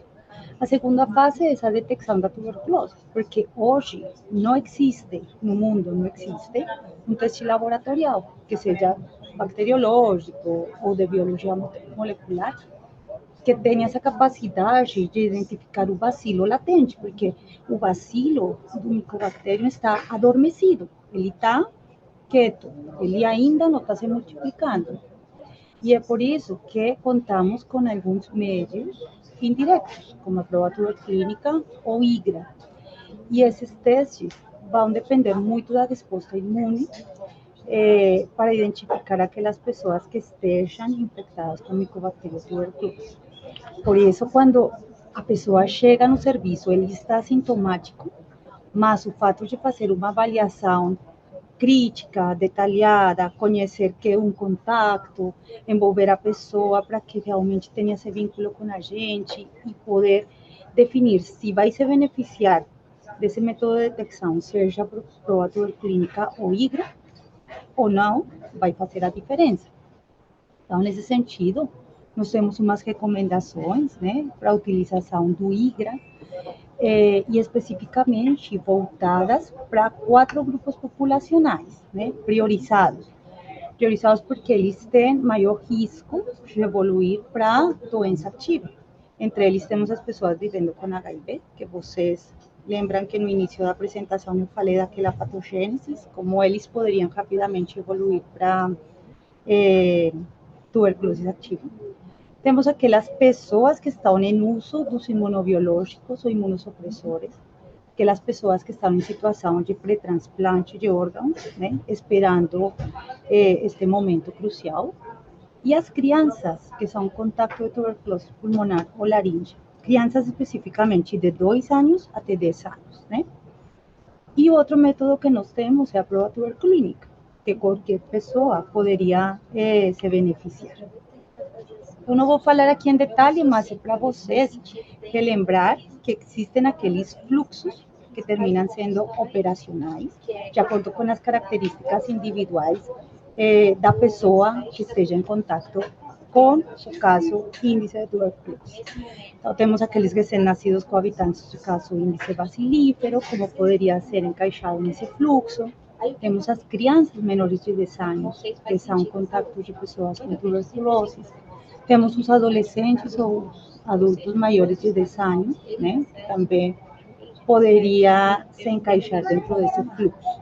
[SPEAKER 5] A segunda fase é a detecção da tuberculose, porque hoje não existe, no mundo não existe, um teste laboratorial, que seja bacteriológico ou de biologia molecular, que tenha essa capacidade de identificar o bacilo latente, porque o bacilo do Mycobacterium está adormecido, ele está quieto, ele ainda não está se multiplicando. E é por isso que contamos com alguns meios indiretos, como a prova clínica ou IGRA. E esses testes vão depender muito da resposta imune para identificar aquelas pessoas que estejam infectadas com Mycobacterium tuberculose. Por isso, quando a pessoa chega no serviço, ele está sintomático, mas o fato de fazer uma avaliação crítica, detalhada, conhecer que é um contato, envolver a pessoa para que realmente tenha esse vínculo com a gente e poder definir se vai se beneficiar desse método de detecção, seja prova clínica ou IGRA, ou não, vai fazer a diferença. Então, nesse sentido, Nós temos umas recomendações, né, para a utilização do IGRA, e especificamente voltadas para 4 grupos populacionais, né, priorizados porque eles têm maior risco de evoluir para doença ativa. Entre eles temos as pessoas vivendo com HIV, que vocês lembram que no início da apresentação eu falei daquela patogênese, como eles poderiam rapidamente evoluir para tuberculose ativa. Temos aquelas pessoas que estão em uso dos imunobiológicos ou imunossupressores, aquelas pessoas que estão em situação de pré-transplante de órgãos, né, esperando este momento crucial, e as crianças que são contato de tuberculose pulmonar ou laringe, crianças especificamente de 2 anos até 10 anos, né? E outro método que nós temos é a prova tuberculínica, que qualquer pessoa poderia se beneficiar. Eu não vou falar aqui em detalhe, mas é para vocês relembrar que existem aqueles fluxos que terminam sendo operacionais, de acordo com as características individuais da pessoa que esteja em contato com o caso índice de tuberculose. Então, temos aqueles recém-nascidos coabitantes de caso índice bacilífero, como poderia ser encaixado nesse fluxo. Temos as crianças menores de 10 anos, que são contatos de pessoas com tuberculose. Temos os adolescentes ou adultos maiores de 10 anos, né? Também poderia se encaixar dentro desse fluxo.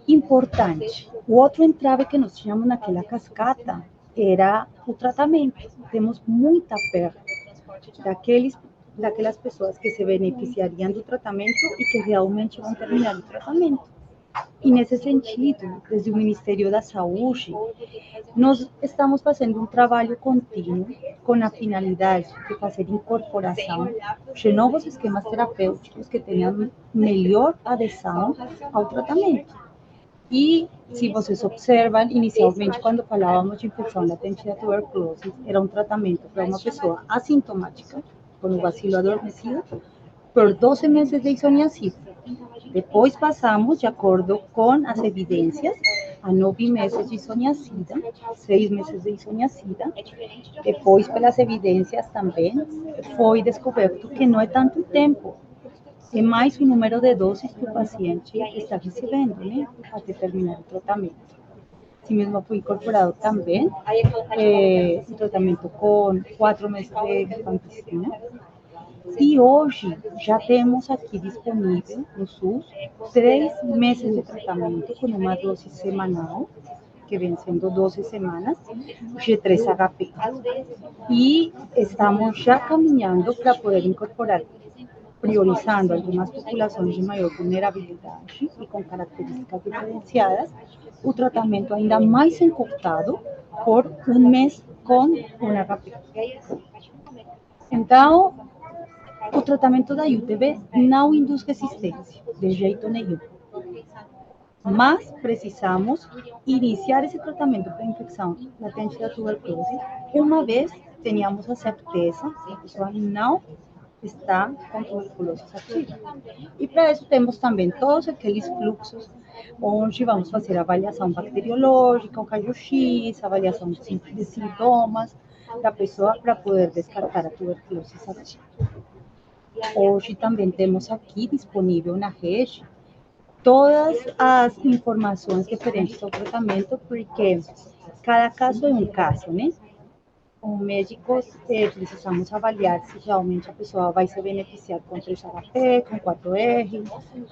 [SPEAKER 5] Importante. O outro entrave que nós tínhamos naquela cascata era o tratamento. Temos muita perda daquelas pessoas que se beneficiariam do tratamento e que realmente vão terminar o tratamento. E nesse sentido, desde o Ministério da Saúde, nós estamos fazendo um trabalho contínuo com a finalidade de fazer incorporação de novos esquemas terapêuticos que tenham melhor adesão ao tratamento. E, se vocês observam, inicialmente, quando falávamos de infecção latente da tuberculose, era um tratamento para uma pessoa assintomática, com o bacilo adormecido, por 12 meses de isoniazida. Depois passamos, de acordo com as evidências, a 9 meses de isoniazida, 6 meses de isoniazida. Depois, pelas evidências também, foi descoberto que não é tanto tempo, é mais o número de doses que o paciente está recebendo, né, até terminar o tratamento. Assim mesmo foi incorporado também o tratamento com 4 meses de rifampicina. E hoje já temos aqui disponível no SUS 3 meses de tratamento com uma dose semanal, que vem sendo 12 semanas, G3HP. E estamos já caminhando para poder incorporar, priorizando algumas populações de maior vulnerabilidade e com características diferenciadas, o tratamento ainda mais encurtado por 1 mês com um HP. Então, o tratamento da UTB não induz resistência, de jeito nenhum. Mas precisamos iniciar esse tratamento para infecção latente da tuberculose uma vez tenhamos a certeza que a pessoa não está com tuberculose ativa. E para isso temos também todos aqueles fluxos onde vamos fazer avaliação bacteriológica, o raio-x, avaliação de sintomas da pessoa para poder descartar a tuberculose ativa. Hoje também temos aqui disponível na rede todas as informações referentes ao tratamento, porque cada caso é um caso, né? Como médicos, precisamos avaliar se realmente a pessoa vai se beneficiar com 3HP, com 4R,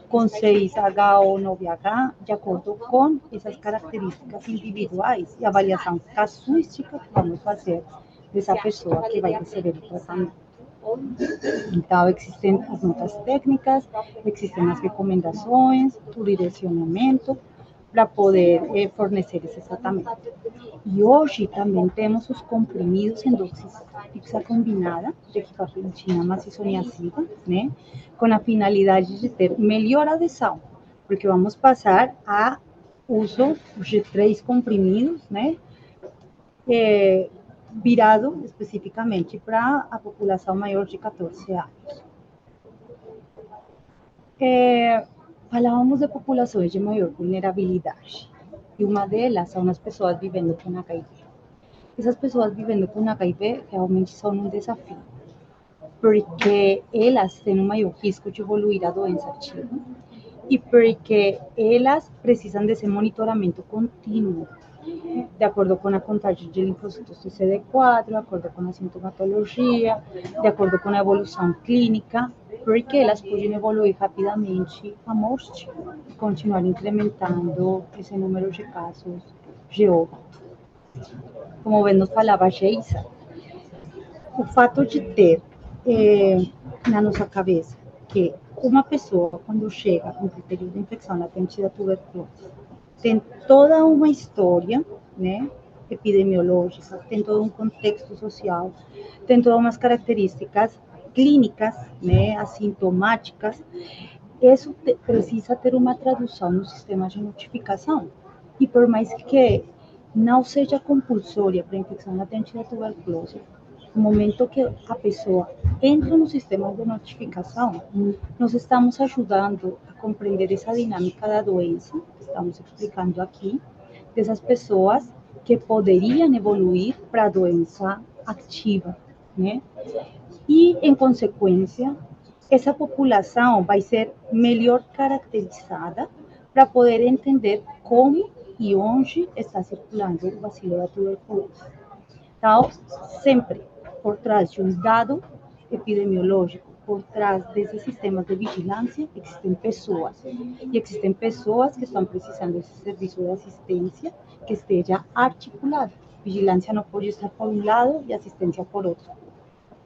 [SPEAKER 5] com 6H ou 9H, de acordo com essas características individuais e avaliação casuística que vamos fazer dessa pessoa que vai receber o tratamento. Então, existem as notas técnicas, existem as recomendações, o direcionamento para poder fornecer esse tratamento. E hoje também temos os comprimidos em dose fixa combinada de rifampicina mais isoniazida, né, com a finalidade de ter melhor adesão, porque vamos passar a uso de 3 comprimidos, né, virado especificamente para a população maior de 14 anos. Falávamos de populações de maior vulnerabilidade, e uma delas são as pessoas vivendo com HIV. essas pessoas vivendo com HIV realmente são um desafio, porque elas têm um maior risco de evoluir a doença ativa e porque elas precisam desse monitoramento contínuo, de acordo com a contagem de linfócitos de CD4, de acordo com a sintomatologia, de acordo com a evolução clínica, porque elas podem evoluir rapidamente à morte e continuar incrementando esse número de casos de óbito. Como bem nos falava a Geisa, o fato de ter na nossa cabeça que uma pessoa, quando chega com critério de infecção latente da tuberculose, tem toda uma história, né, epidemiológica, tem todo um contexto social, tem todas umas características clínicas, né, assintomáticas. Isso precisa ter uma tradução no sistema de notificação. E por mais que não seja compulsória para a infecção latente da tuberculose, no momento que a pessoa entra no sistema de notificação, nós estamos ajudando a compreender essa dinâmica da doença, que estamos explicando aqui, dessas pessoas que poderiam evoluir para a doença ativa, né? E, em consequência, essa população vai ser melhor caracterizada para poder entender como e onde está circulando o bacilo da tuberculose. Então, sempre por trás de um dado epidemiológico, por trás desses sistemas de vigilância, existem pessoas. E existem pessoas que estão precisando desse serviço de assistência que esteja articulado. Vigilância não pode estar por um lado e assistência por outro.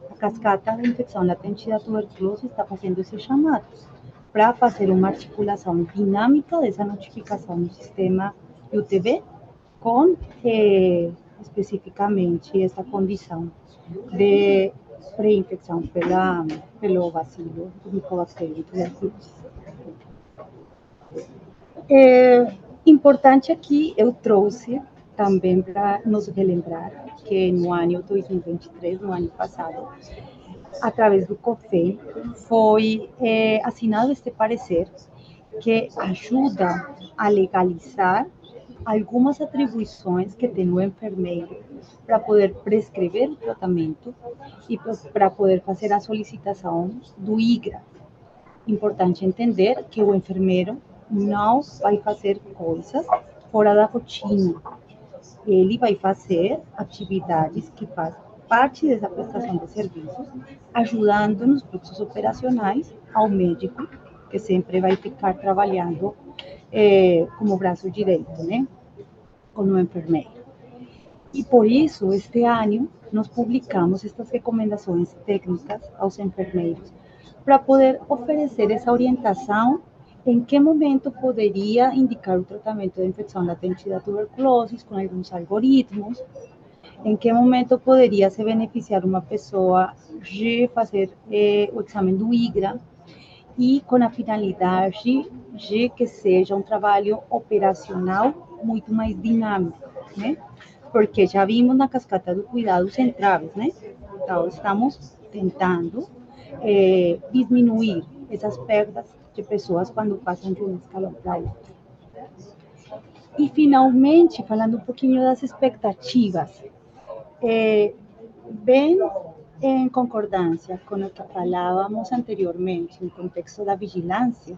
[SPEAKER 5] A cascata da infecção latente da tuberculose está fazendo esses chamados para fazer uma articulação dinâmica dessa notificação no sistema UTB com especificamente essa condição de pré-infecção pelo bacilo do Mycobacterium tuberculosis. Importante aqui, eu trouxe também para nos relembrar que no ano 2023, no ano passado, através do COFEI, foi assinado este parecer que ajuda a legalizar algumas atribuições que tem o enfermeiro para poder prescrever o tratamento e para poder fazer a solicitação do IGRA. Importante entender que o enfermeiro não vai fazer coisas fora da rotina. Ele vai fazer atividades que fazem parte dessa prestação de serviços, ajudando nos fluxos operacionais ao médico, que sempre vai ficar trabalhando como braço direito, né? Como enfermeiro. E por isso, este ano, nós publicamos estas recomendações técnicas aos enfermeiros para poder oferecer essa orientação em que momento poderia indicar o tratamento de infecção latente da tuberculose com alguns algoritmos, em que momento poderia se beneficiar uma pessoa de fazer o exame do IGRA e com a finalidade de que seja um trabalho operacional muito mais dinâmico, né? Porque já vimos na cascata do cuidado os entraves, né? Então, estamos tentando diminuir essas perdas de pessoas quando passam de um escalão para outro. E, finalmente, falando um pouquinho das expectativas, bem em concordância com o que falávamos anteriormente, no contexto da vigilância,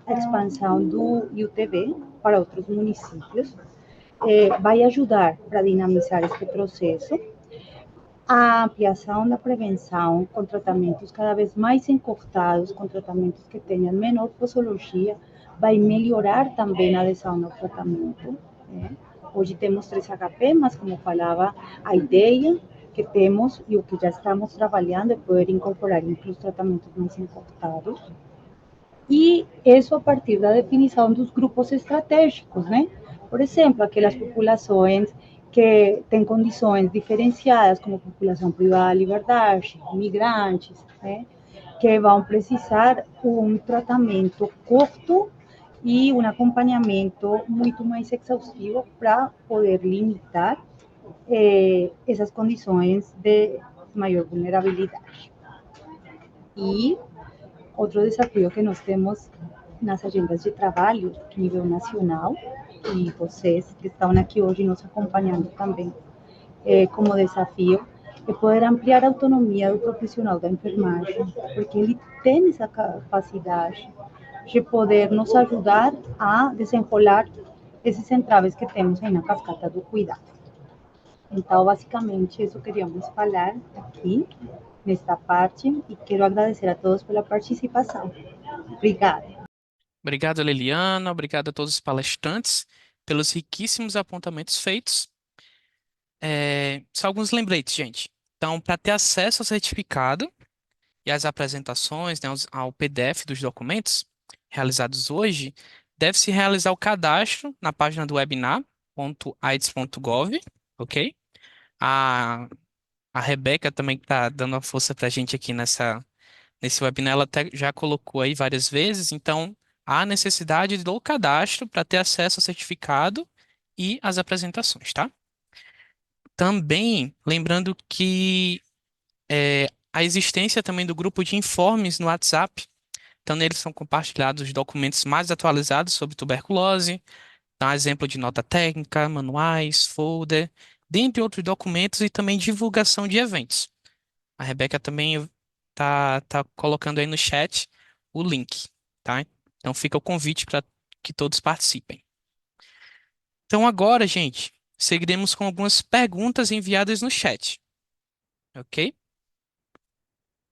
[SPEAKER 5] a expansão do UTB para outros municípios vai ajudar para dinamizar este processo. A ampliação da prevenção com tratamentos cada vez mais encurtados, com tratamentos que tenham menor posologia, vai melhorar também a adesão ao tratamento. Hoje temos 3HP, mas como falava, a ideia que temos e o que já estamos trabalhando é poder incorporar incluso tratamentos mais encurtados. E isso a partir da definição dos grupos estratégicos, né? Por exemplo, aquelas populações que têm condições diferenciadas, como população privada da liberdade, migrantes, né? Que vão precisar um tratamento curto e um acompanhamento muito mais exaustivo para poder limitar essas condições de maior vulnerabilidade. E outro desafio que nós temos nas agendas de trabalho, a nível nacional, e vocês que estão aqui hoje nos acompanhando também, como desafio é poder ampliar a autonomia do profissional da enfermagem, porque ele tem essa capacidade de poder nos ajudar a desenrolar esses entraves que temos aí na cascata do cuidado. Então, basicamente, isso queríamos falar aqui, nesta parte, e quero agradecer a todos pela participação. Obrigada.
[SPEAKER 1] Obrigado, Liliana. Obrigado a todos os palestrantes pelos riquíssimos apontamentos feitos. Só alguns lembretes, gente. Então, para ter acesso ao certificado e às apresentações, né, ao PDF dos documentos realizados hoje, deve-se realizar o cadastro na página do webinar.aids.gov, ok? A Rebeca também está dando uma força para a gente aqui nesse webinar, ela até já colocou aí várias vezes, então há necessidade do cadastro para ter acesso ao certificado e às apresentações, tá? Também lembrando que a existência também do grupo de informes no WhatsApp, então neles são compartilhados os documentos mais atualizados sobre tuberculose, dá exemplo de nota técnica, manuais, folder, dentre outros documentos e também divulgação de eventos. A Rebeca também tá colocando aí no chat o link, tá? Então fica o convite para que todos participem. Então agora, gente, seguiremos com algumas perguntas enviadas no chat, ok?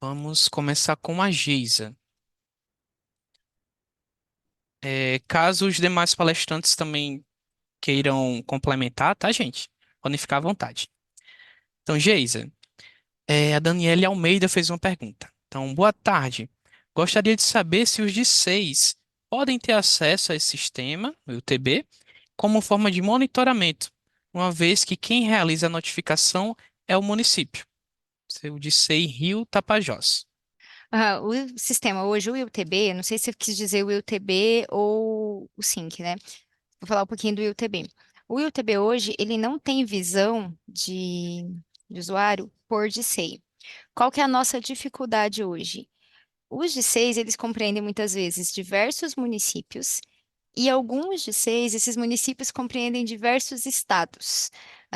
[SPEAKER 1] Vamos começar com a Geisa. Caso os demais palestrantes também queiram complementar, tá, gente? Podem ficar à vontade. Então, Geisa, a Daniele Almeida fez uma pergunta. Então, boa tarde. Gostaria de saber se os DCEIs podem ter acesso a esse sistema, o UTB, como forma de monitoramento, uma vez que quem realiza a notificação é o município, o DCEI Rio Tapajós.
[SPEAKER 2] O sistema hoje, o IUTB, não sei se eu quis dizer o IUTB ou o SYNC, né? Vou falar um pouquinho do IUTB. O IUTB hoje, ele não tem visão de usuário por DCEI. Qual que é a nossa dificuldade hoje? Os DCEIs, eles compreendem muitas vezes diversos municípios e alguns DCEIs, esses municípios compreendem diversos estados.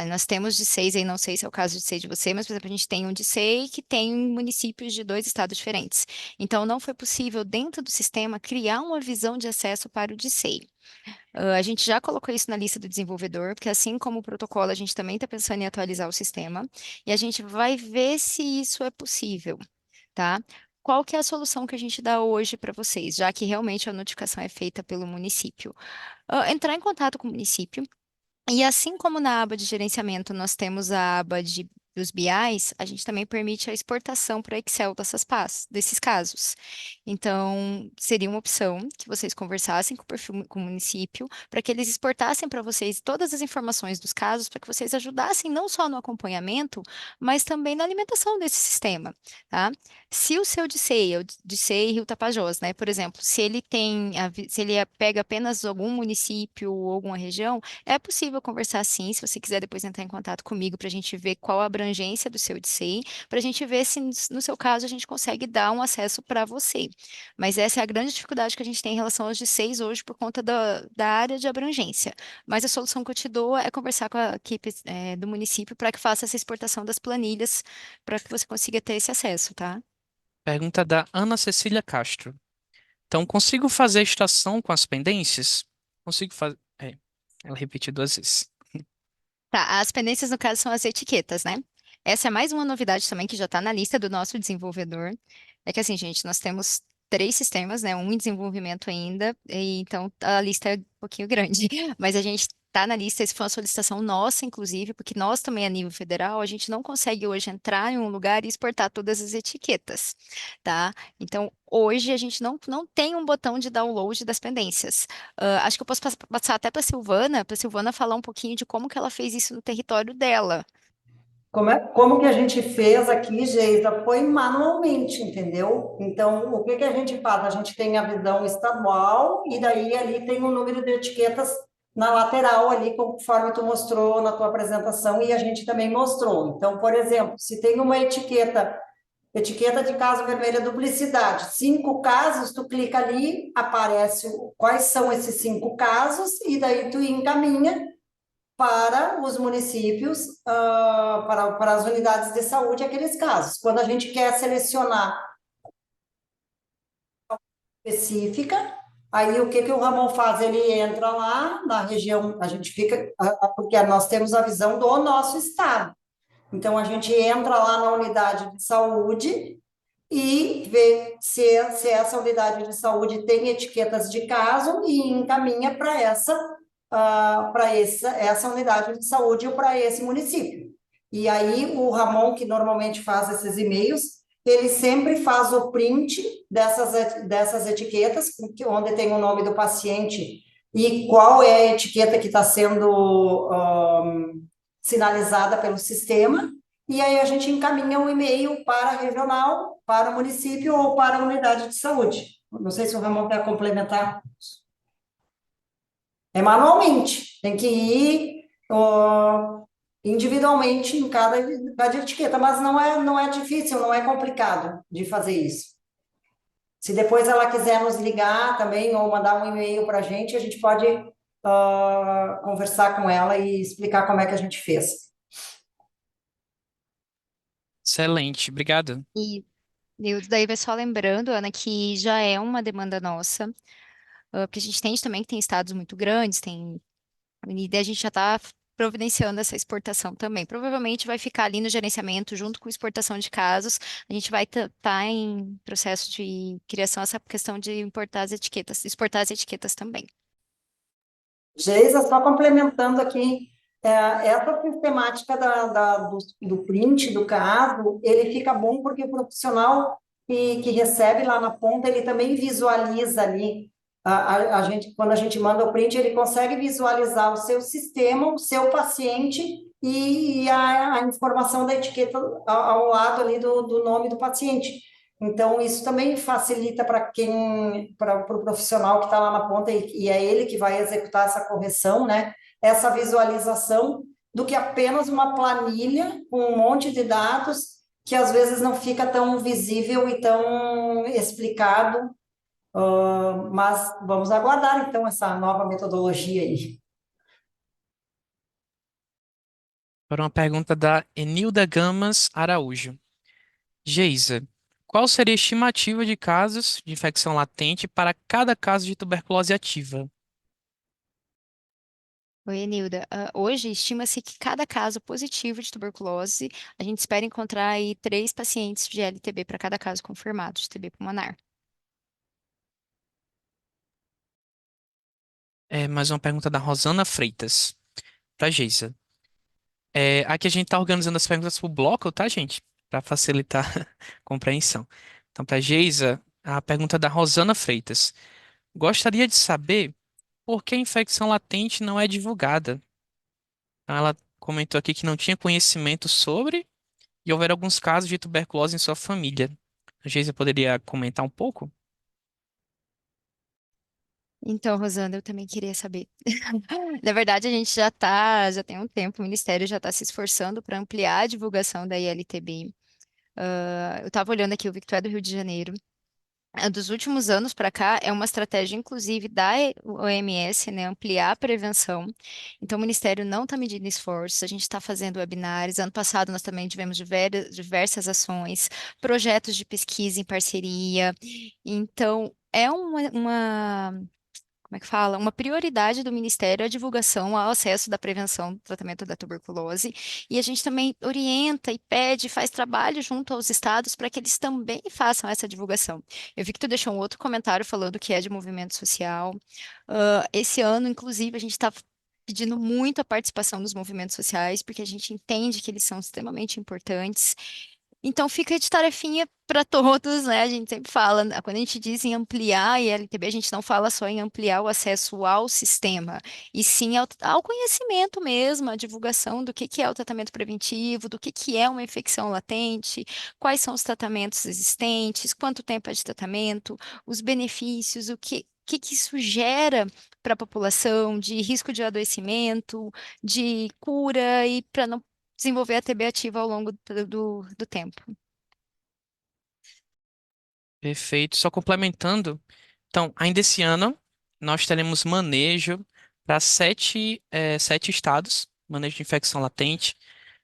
[SPEAKER 2] Nós temos DCEIs aí, não sei se é o caso de DCEI de você, mas, por exemplo, a gente tem um DCEI que tem municípios de 2 estados diferentes. Então, não foi possível, dentro do sistema, criar uma visão de acesso para o DCEI. A gente já colocou isso na lista do desenvolvedor, porque assim como o protocolo, a gente também está pensando em atualizar o sistema, e a gente vai ver se isso é possível, tá? Qual que é a solução que a gente dá hoje para vocês, já que realmente a notificação é feita pelo município? Entrar em contato com o município, e assim como na aba de gerenciamento nós temos a aba dos BIs, a gente também permite a exportação para Excel desses casos. Então, seria uma opção que vocês conversassem com o município, para que eles exportassem para vocês todas as informações dos casos, para que vocês ajudassem não só no acompanhamento, mas também na alimentação desse sistema, tá? Se o seu DCEI, o DCEI Rio Tapajós, né, por exemplo, se ele pega apenas algum município ou alguma região, é possível conversar sim, se você quiser depois entrar em contato comigo para a gente ver qual a abrangência do seu DCEI, para a gente ver se no seu caso a gente consegue dar um acesso para você. Mas essa é a grande dificuldade que a gente tem em relação aos DCEIs hoje por conta da área de abrangência. Mas a solução que eu te dou é conversar com a equipe do município para que faça essa exportação das planilhas para que você consiga ter esse acesso, tá?
[SPEAKER 1] Pergunta da Ana Cecília Castro. Então, consigo fazer a extração com as pendências? Consigo fazer. Ela repetiu 2 vezes.
[SPEAKER 2] Tá, as pendências, no caso, são as etiquetas, né? Essa é mais uma novidade também que já está na lista do nosso desenvolvedor. É que assim, gente, nós temos 3 sistemas, né? Um em desenvolvimento ainda, e então a lista é um pouquinho grande. Mas a gente está na lista, isso foi uma solicitação nossa, inclusive, porque nós também, a nível federal, a gente não consegue hoje entrar em um lugar e exportar todas as etiquetas, tá? Então, hoje a gente não tem um botão de download das pendências. Acho que eu posso passar até para a Silvana falar um pouquinho de como que ela fez isso no território dela.
[SPEAKER 3] Como que a gente fez aqui, Geisa? Foi manualmente, entendeu? Então, o que que a gente faz? A gente tem a visão estadual e daí ali tem o número de etiquetas na lateral ali, conforme tu mostrou na tua apresentação e a gente também mostrou. Então, por exemplo, se tem uma etiqueta de caso vermelha duplicidade, 5 casos, tu clica ali, aparece quais são esses 5 casos e daí tu encaminha para os municípios, para as unidades de saúde, aqueles casos. Quando a gente quer selecionar específica, aí o que que o Ramon faz? Ele entra lá na região, a gente fica, porque nós temos a visão do nosso estado. Então, a gente entra lá na unidade de saúde e vê se essa unidade de saúde tem etiquetas de caso e encaminha para essa unidade de saúde ou para esse município. E aí, o Ramon, que normalmente faz esses e-mails, ele sempre faz o print dessas etiquetas, onde tem o nome do paciente e qual é a etiqueta que está sendo sinalizada pelo sistema, e aí a gente encaminha um e-mail para a regional, para o município ou para a unidade de saúde. Não sei se o Ramon quer complementar. É manualmente, tem que ir individualmente em cada etiqueta, mas não é difícil, não é complicado de fazer isso. Se depois ela quiser nos ligar também ou mandar um e-mail para a gente pode conversar com ela e explicar como é que a gente fez.
[SPEAKER 1] Excelente, obrigado.
[SPEAKER 2] E daí vai só lembrando, Ana, que já é uma demanda nossa, porque a gente entende também que tem estados muito grandes, e daí a gente já está providenciando essa exportação também. Provavelmente vai ficar ali no gerenciamento, junto com exportação de casos. A gente vai estar em processo de criação essa questão de importar as etiquetas, exportar as etiquetas também.
[SPEAKER 3] Geisa, só complementando aqui, essa sistemática do print do caso, ele fica bom porque o profissional que recebe lá na ponta, ele também visualiza ali, quando a gente manda o print, ele consegue visualizar o seu sistema, o seu paciente e a informação da etiqueta ao lado ali do nome do paciente. Então, isso também facilita para o profissional que está lá na ponta e é ele que vai executar essa correção, né? Essa visualização do que apenas uma planilha com um monte de dados que às vezes não fica tão visível e tão explicado. Mas vamos aguardar então essa nova metodologia aí.
[SPEAKER 1] Para uma pergunta da Enilda Gamas Araújo. Geisa, qual seria a estimativa de casos de infecção latente para cada caso de tuberculose ativa?
[SPEAKER 2] Oi, Enilda. Hoje estima-se que cada caso positivo de tuberculose, a gente espera encontrar aí 3 pacientes de LTB para cada caso confirmado de TB pulmonar.
[SPEAKER 1] Mais uma pergunta da Rosana Freitas. Para Geisa. Aqui a gente está organizando as perguntas por bloco, tá, gente? Para facilitar a compreensão. Então, para Geisa, a pergunta da Rosana Freitas. Gostaria de saber por que a infecção latente não é divulgada. Ela comentou aqui que não tinha conhecimento sobre e houver alguns casos de tuberculose em sua família. A Geisa poderia comentar um pouco?
[SPEAKER 2] Então, Rosana, eu também queria saber. Na verdade, a gente já tem um tempo, o Ministério já está se esforçando para ampliar a divulgação da ILTB. Eu estava olhando aqui, eu vi que tu é do Rio de Janeiro. Dos últimos anos para cá, é uma estratégia, inclusive, da OMS, né, ampliar a prevenção. Então, o Ministério não está medindo esforços, a gente está fazendo webinários. Ano passado, nós também tivemos diversas ações, projetos de pesquisa em parceria. Então, é como é que fala? Uma prioridade do Ministério a divulgação ao acesso da prevenção do tratamento da tuberculose. E a gente também orienta e pede, faz trabalho junto aos estados para que eles também façam essa divulgação. Eu vi que tu deixou um outro comentário falando que é de movimento social. Esse ano, inclusive, a gente está pedindo muito a participação dos movimentos sociais, porque a gente entende que eles são extremamente importantes. Então fica de tarefinha para todos, né? A gente sempre fala, quando a gente diz em ampliar a ILTB, a gente não fala só em ampliar o acesso ao sistema, e sim ao conhecimento mesmo, a divulgação do que é o tratamento preventivo, do que é uma infecção latente, quais são os tratamentos existentes, quanto tempo é de tratamento, os benefícios, o que isso gera para a população de risco de adoecimento, de cura e para não desenvolver a TB ativa ao longo do tempo.
[SPEAKER 1] Perfeito. Só complementando. Então, ainda esse ano, nós teremos manejo para sete estados. manejo de infecção latente.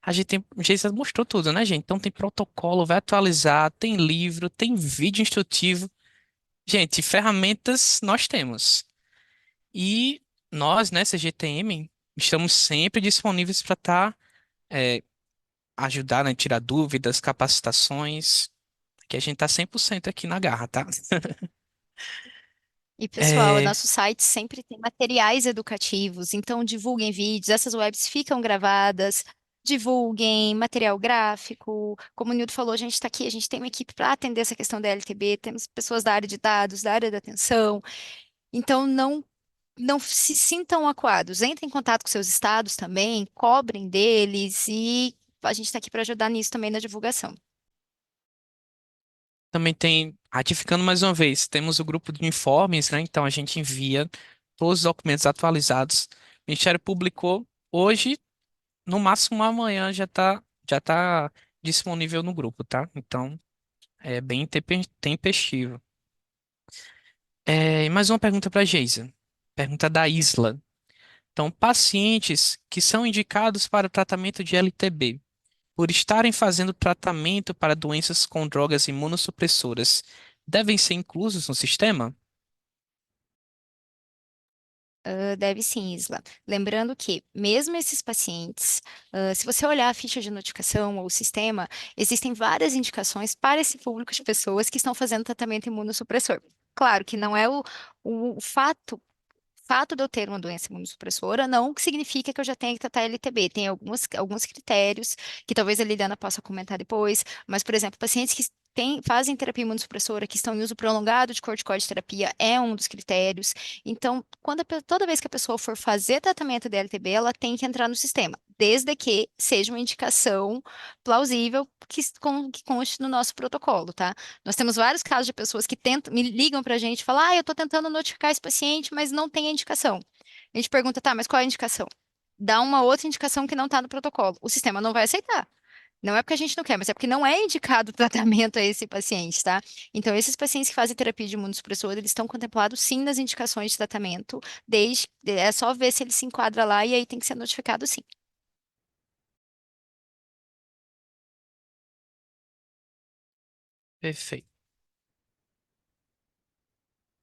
[SPEAKER 1] A gente já mostrou tudo, né, gente? Então tem protocolo, vai atualizar, tem livro, tem vídeo instrutivo. Gente, ferramentas nós temos. E nós, né, CGTM, estamos sempre disponíveis para estar ajudar, né, tirar dúvidas, capacitações, que a gente tá 100% aqui na garra, tá?
[SPEAKER 2] E, pessoal, o
[SPEAKER 1] É,
[SPEAKER 2] nosso site sempre tem materiais educativos, então divulguem vídeos, essas webs ficam gravadas, divulguem material gráfico. Como o Nildo falou, a gente está aqui, a gente tem uma equipe para atender essa questão da LTB, temos pessoas da área de dados, da área da atenção, então não se sintam acuados, entrem em contato com seus estados também, cobrem deles e a gente está aqui para ajudar nisso também na divulgação.
[SPEAKER 1] também tem, ratificando mais uma vez, temos o grupo de informes, né? Então a gente envia todos os documentos atualizados. O Ministério publicou hoje, no máximo amanhã já tá disponível no grupo, tá? Então é bem tempestivo. E mais uma pergunta para a Geisa. Pergunta da Isla. Então, pacientes que são indicados para o tratamento de LTB, por estarem fazendo tratamento para doenças com drogas imunossupressoras, devem ser inclusos no sistema?
[SPEAKER 2] Deve sim, Isla. Lembrando que, mesmo esses pacientes, se você olhar a ficha de notificação ou o sistema, existem várias indicações para esse público de pessoas que estão fazendo tratamento imunossupressor. Claro que não é o fato de eu ter uma doença imunossupressora não significa que eu já tenho que tratar LTB. Tem alguns critérios que talvez a Liliana possa comentar depois, mas, por exemplo, pacientes que fazem terapia imunossupressora, que estão em uso prolongado de corticoide terapia, é um dos critérios. Então, toda vez que a pessoa for fazer tratamento de LTB, ela tem que entrar no sistema, desde que seja uma indicação plausível que conste no nosso protocolo, tá? Nós temos vários casos de pessoas que me ligam para a gente e falam: eu estou tentando notificar esse paciente, mas não tem a indicação. A gente pergunta: tá, mas qual é a indicação? Dá uma outra indicação que não está no protocolo. O sistema não vai aceitar. Não é porque a gente não quer, mas é porque não é indicado o tratamento a esse paciente, tá? Então, esses pacientes que fazem terapia de imunossupressor, eles estão contemplados sim nas indicações de tratamento, é só ver se ele se enquadra lá e aí tem que ser notificado sim.
[SPEAKER 1] Perfeito.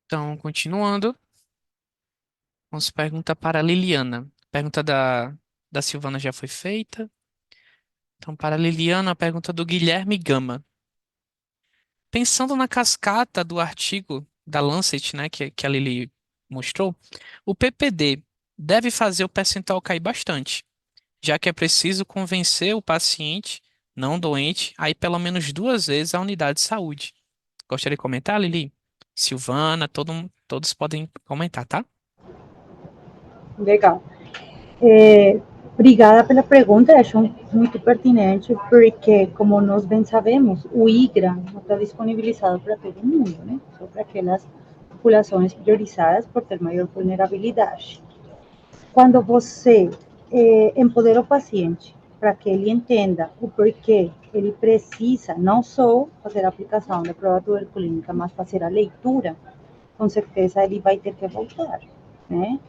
[SPEAKER 1] Então, continuando, vamos pergunta para a Liliana. Pergunta da Silvana já foi feita. Então, para a Liliana, a pergunta do Guilherme Gama. Pensando na cascata do artigo da Lancet, né, que a Lili mostrou, o PPD deve fazer o percentual cair bastante, já que é preciso convencer o paciente não doente a ir pelo menos 2 vezes à unidade de saúde. Gostaria de comentar, Lili? Silvana, todos podem comentar, tá?
[SPEAKER 5] Legal. Obrigada pela pergunta, acho muito pertinente, porque, como nós bem sabemos, o IGRA não está disponibilizado para todo mundo, né? Só para aquelas populações priorizadas por ter maior vulnerabilidade. Quando você empodera o paciente para que ele entenda o porquê ele precisa não só fazer a aplicação da prova tuberculínica, mas fazer a leitura, com certeza ele vai ter que voltar, né?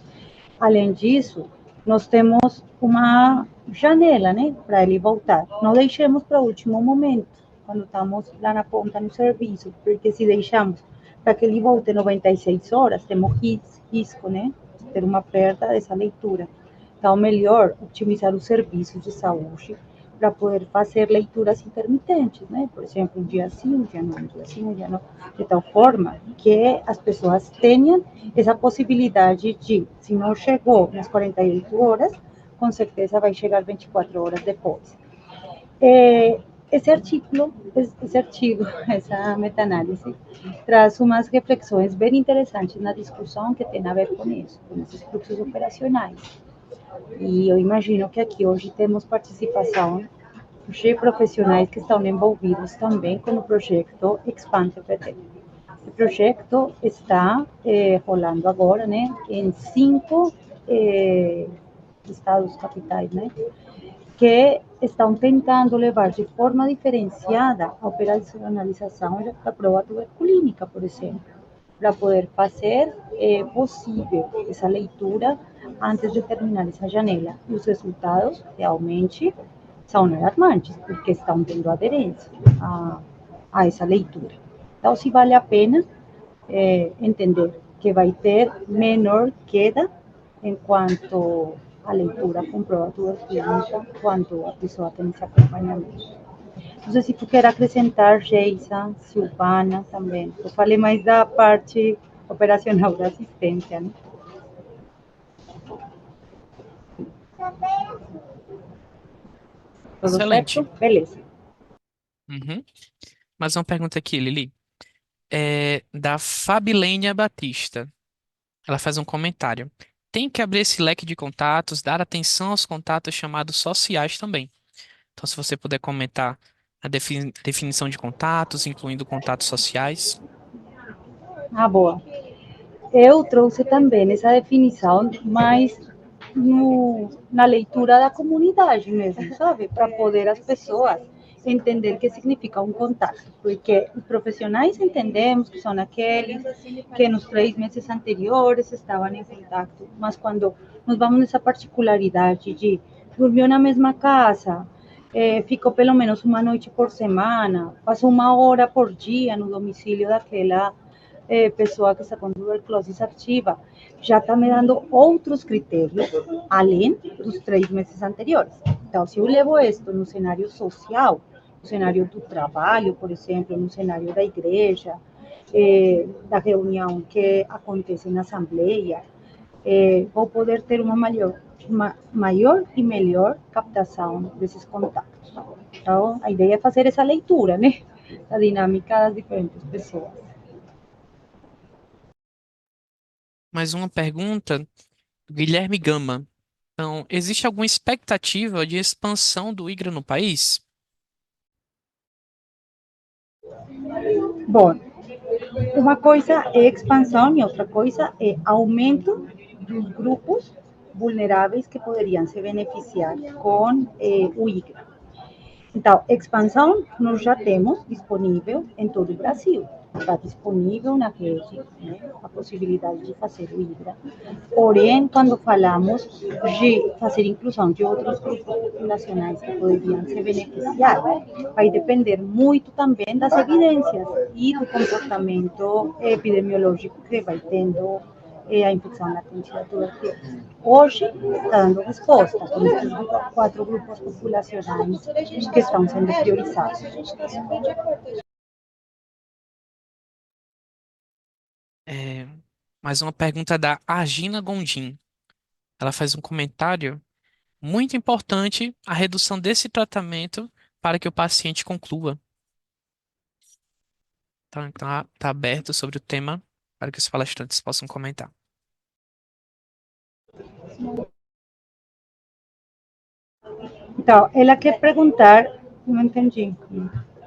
[SPEAKER 5] Além disso, nós temos uma janela, né, para ele voltar. Não deixemos para o último momento, quando estamos lá na ponta no serviço, porque se deixamos para que ele volte 96 horas, temos risco, né, de ter uma perda dessa leitura. Então, melhor otimizar os serviços de saúde para poder fazer leituras intermitentes, né? Por exemplo, um dia sim, um dia não, um dia sim, um dia não, de tal forma que as pessoas tenham essa possibilidade de, se não chegou nas 48 horas, com certeza vai chegar 24 horas depois. Esse artigo, essa meta-análise, traz umas reflexões bem interessantes na discussão que tem a ver com isso, com esses fluxos operacionais. E eu imagino que aqui hoje temos participação de profissionais que estão envolvidos também com o projeto Expand PT. O projeto está rolando agora, né, em 5 estados capitais, né, que estão tentando levar de forma diferenciada a operacionalização da prova tuberculínica, por exemplo, para poder fazer possível essa leitura antes de terminar essa janela. E os resultados realmente são alarmantes, porque estão tendo aderência a essa leitura. Então, se vale a pena entender que vai ter menor queda enquanto a leitura com prova clínica, quando a pessoa tem esse acompanhamento. Não sei se tu quer acrescentar, Geisa, Silvana também. Eu falei mais da parte operacional da assistência, né? Tudo certo?
[SPEAKER 1] Excelente.
[SPEAKER 5] Beleza.
[SPEAKER 1] Uhum. Mais uma pergunta aqui, Lili. É da Fabilênia Batista. Ela faz um comentário. Tem que abrir esse leque de contatos, dar atenção aos contatos chamados sociais também. Então, se você puder comentar a definição de contatos, incluindo contatos sociais.
[SPEAKER 5] Ah, boa. Eu trouxe também essa definição, mas na leitura da comunidade mesmo, sabe? Para poder as pessoas entender o que significa um contato. Porque os profissionais entendemos que são aqueles que nos 3 meses anteriores estavam em contato, mas quando nós vamos nessa particularidade de dormiu na mesma casa, ficou pelo menos uma noite por semana, passou uma hora por dia no domicílio daquela pessoa que está com tuberculose ativa, já está me dando outros critérios, além dos 3 meses anteriores. Então, se eu levo isto no cenário social, no cenário do trabalho, por exemplo, no cenário da igreja, da reunião que acontece na assembleia, vou poder ter uma maior e melhor captação desses contatos. Então, a ideia é fazer essa leitura, né? Da dinâmica das diferentes pessoas.
[SPEAKER 1] Mais uma pergunta do Guilherme Gama. Então, existe alguma expectativa de expansão do IGRA no país?
[SPEAKER 5] Bom, uma coisa é expansão e outra coisa é aumento dos grupos vulneráveis que poderiam se beneficiar com o IGRA. Então, expansão nós já temos disponível em todo o Brasil. Está disponível na rede, né, a possibilidade de fazer o IGRA. Porém, quando falamos de fazer inclusão de outros grupos populacionais que poderiam se beneficiar, vai depender muito também das evidências e do comportamento epidemiológico que vai tendo a infecção latente da tuberculose. Hoje, está dando resposta com esses 4 grupos populacionais que estão sendo priorizados.
[SPEAKER 1] É, mais uma pergunta da Argina Gondim. Ela faz um comentário muito importante: a redução desse tratamento para que o paciente conclua. Então, tá aberto sobre o tema para que os palestrantes possam comentar.
[SPEAKER 5] Então, ela quer perguntar, não entendi.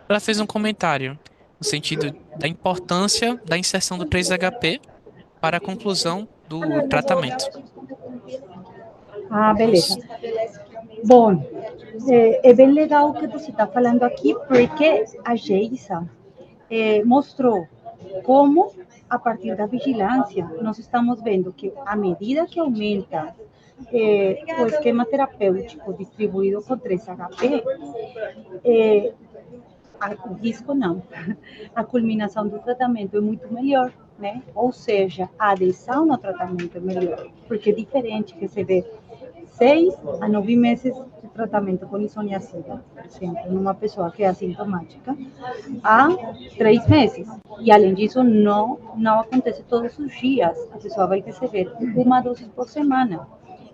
[SPEAKER 1] Ela fez um comentário no sentido da importância da inserção do 3HP para a conclusão do tratamento.
[SPEAKER 5] Ah,
[SPEAKER 1] Então,
[SPEAKER 5] beleza. Bom, é bem legal o que você está falando aqui, porque a Geisa mostrou como, a partir da vigilância, nós estamos vendo que, à medida que aumenta o esquema terapêutico distribuído com 3HP, o risco não, a culminação do tratamento é muito melhor, né? Ou seja, a adesão no tratamento é melhor, porque é diferente receber 6 a 9 meses de tratamento com isoniazida, por exemplo, numa pessoa que é assintomática, a 3 meses. E além disso, não acontece todos os dias. A pessoa vai receber uma dose por semana.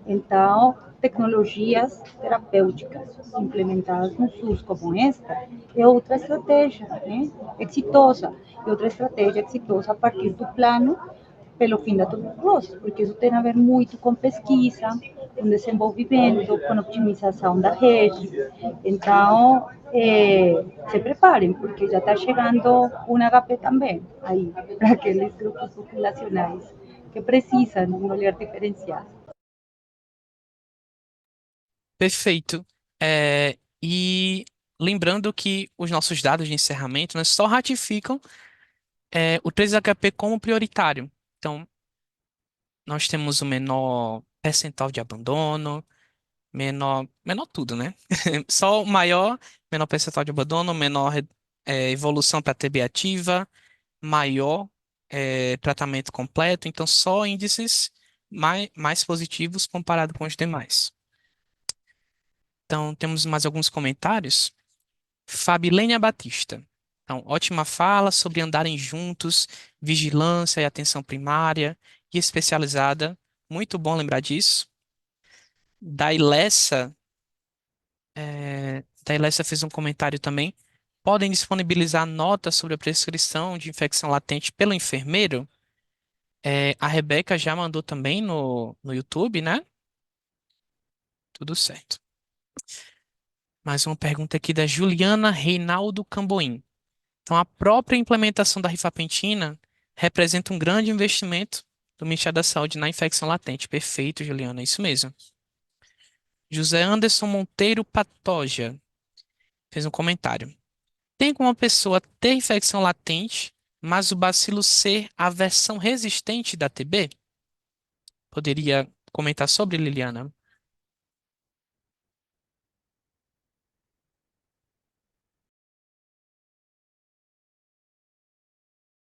[SPEAKER 5] Então, tecnologias terapêuticas implementadas no SUS como esta é outra estratégia, né? Exitosa. E outra estratégia exitosa a partir do plano pelo fim da tuberculose, porque isso tem a ver muito com pesquisa, com desenvolvimento, com otimização da rede. Então, se preparem, porque já está chegando um HP também aí, para aqueles grupos populacionais que precisam de um olhar diferenciado.
[SPEAKER 1] perfeito. E lembrando que os nossos dados de encerramento, né, só ratificam o 3HP como prioritário. Então, nós temos o menor percentual de abandono, menor tudo, né? Só o menor percentual de abandono, menor evolução para TB ativa, maior tratamento completo, então só índices mais positivos comparado com os demais. Então, temos mais alguns comentários. Fabilênia Batista. Então, ótima fala sobre andarem juntos, vigilância e atenção primária e especializada. Muito bom lembrar disso. Dailessa, Dailessa fez um comentário também. Podem disponibilizar notas sobre a prescrição de infecção latente pelo enfermeiro? A Rebeca já mandou também no YouTube, né? Tudo certo. Mais uma pergunta aqui da Juliana Reinaldo Camboim. Então, a própria implementação da rifampicina representa um grande investimento do Ministério da Saúde na infecção latente. Perfeito, Juliana, é isso mesmo. José Anderson Monteiro Patoja fez um comentário. Tem como uma pessoa ter infecção latente, mas o bacilo ser a versão resistente da TB? Poderia comentar sobre, Liliana?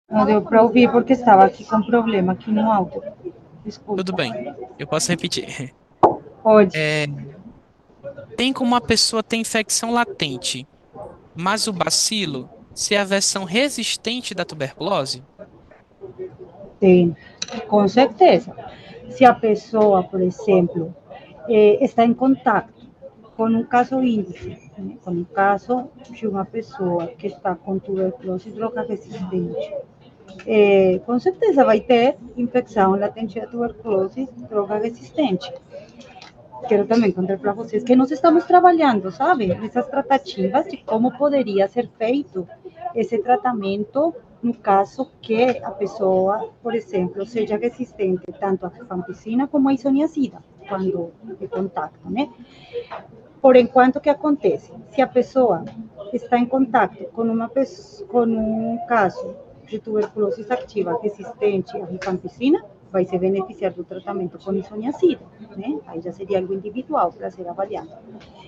[SPEAKER 5] Não deu para ouvir porque estava aqui com problema aqui no áudio.
[SPEAKER 1] Tudo
[SPEAKER 5] Desculpa.
[SPEAKER 1] bem, eu posso repetir.
[SPEAKER 5] Pode.
[SPEAKER 1] É, tem como uma pessoa ter infecção latente, mas o bacilo ser a versão resistente da tuberculose?
[SPEAKER 5] Tem, com certeza. Se a pessoa, por exemplo, está em contato com um caso índice, né, com um caso de uma pessoa que está com tuberculose droga resistente, com certeza vai ter infecção latente da tuberculose droga resistente. Quero também contar para vocês que nós estamos trabalhando, sabe, nessas tratativas de como poderia ser feito esse tratamento no caso que a pessoa, por exemplo, seja resistente tanto à rifampicina como à isoniazida, quando de contato, né? Por enquanto, o que acontece? Se a pessoa está em contato com um caso de tuberculose ativa resistente à rifampicina, vai se beneficiar do tratamento com isoniazida, né? Aí já seria algo individual para ser avaliado.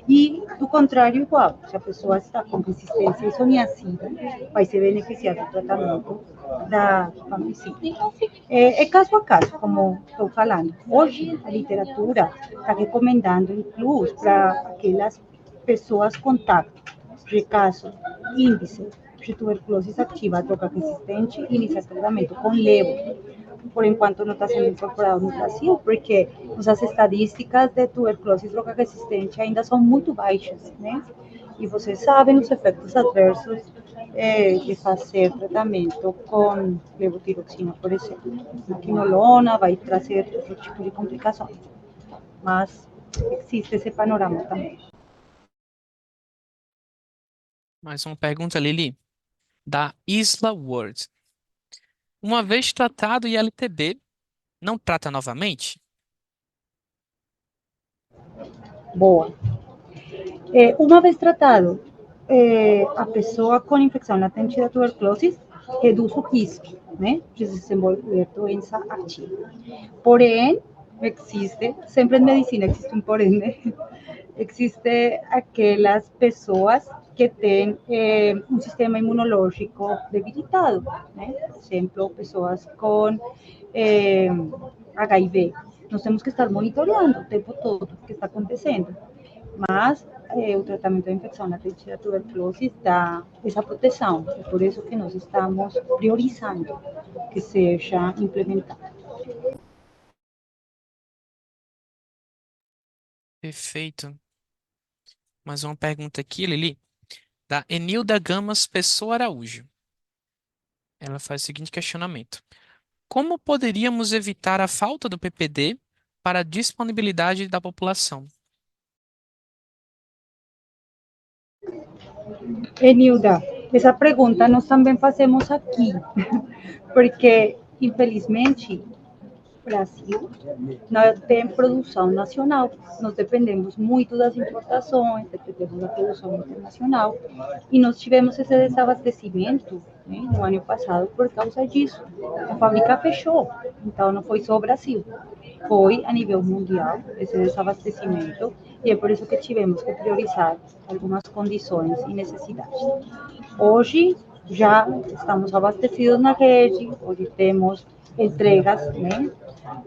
[SPEAKER 5] E, do contrário, igual, se a pessoa está com resistência à isoniazida, vai se beneficiar do tratamento da rifampicina. É caso a caso, como estou falando. Hoje, a literatura está recomendando, incluso, para aquelas pessoas contato de caso índice de tuberculose ativa droga resistente, iniciar tratamento com levo. Por enquanto não está sendo incorporado no Brasil, porque nossas estatísticas de tuberculose droga resistente ainda são muito baixas, né? E vocês sabem os efeitos adversos de fazer tratamento com levotiroxina, por exemplo. A quinolona vai trazer outro tipo de complicações, mas existe esse panorama também.
[SPEAKER 1] Mais uma pergunta, Lili, da Isla World. Uma vez tratado ILTB, não trata novamente?
[SPEAKER 5] Boa. Uma vez tratado, a pessoa com infecção latente da tuberculose reduz o risco, né, de desenvolver doença ativa. Porém, existe, sempre em medicina existe um porém, né? Existe aquelas pessoas que têm um sistema imunológico debilitado, né? Por exemplo, pessoas com HIV. Nós temos que estar monitoreando o tempo todo o que está acontecendo. Mas o tratamento da infecção latente da tuberculose dá essa proteção. É por isso que nós estamos priorizando que seja implementado.
[SPEAKER 1] Perfeito. Mais uma pergunta aqui, Lili, da Enilda Gamas Pessoa Araújo. Ela faz o seguinte questionamento. Como poderíamos evitar a falta do PPD para a disponibilidade da população?
[SPEAKER 5] Enilda, essa pergunta nós também fazemos aqui, porque, infelizmente, Brasil não tem produção nacional. Nós dependemos muito das importações, dependemos da produção internacional. E nós tivemos esse desabastecimento, né, no ano passado por causa disso. A fábrica fechou, então não foi só o Brasil, foi a nível mundial esse desabastecimento. E é por isso que tivemos que priorizar algumas condições e necessidades. Hoje já estamos abastecidos na rede, hoje temos entregas, né,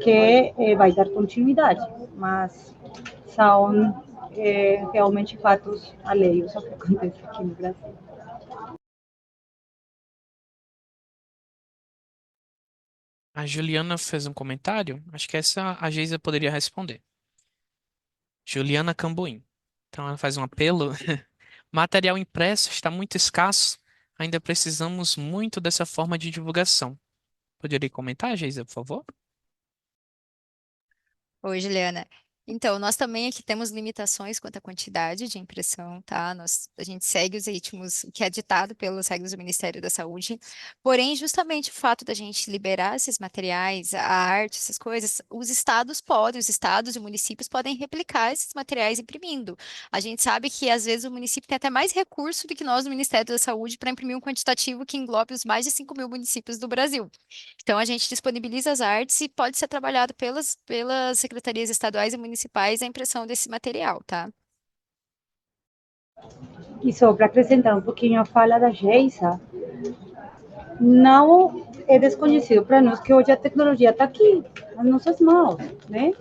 [SPEAKER 5] que vai dar continuidade, mas são realmente fatos alheios ao que acontece aqui no Brasil.
[SPEAKER 1] A Juliana fez um comentário, acho que essa a Geisa poderia responder. Juliana Camboim. Então ela faz um apelo. Material impresso está muito escasso, ainda precisamos muito dessa forma de divulgação. Poderia comentar, Geisa, por favor?
[SPEAKER 2] Oi, Juliana. Então, nós também aqui temos limitações quanto à quantidade de impressão, tá? A gente segue os ritmos que é ditado pelas regras do Ministério da Saúde. Porém, justamente o fato da gente liberar esses materiais, a arte, essas coisas, os estados e municípios podem replicar esses materiais imprimindo. A gente sabe que às vezes o município tem até mais recurso do que nós do Ministério da Saúde para imprimir um quantitativo que englobe os mais de 5.000 municípios do Brasil. Então, a gente disponibiliza as artes e pode ser trabalhado pelas secretarias estaduais e municipais a impressão desse material, tá?
[SPEAKER 5] E só para acrescentar um pouquinho a fala da Geisa, não é desconhecido para nós que hoje a tecnologia está aqui, nas nossas mãos, né?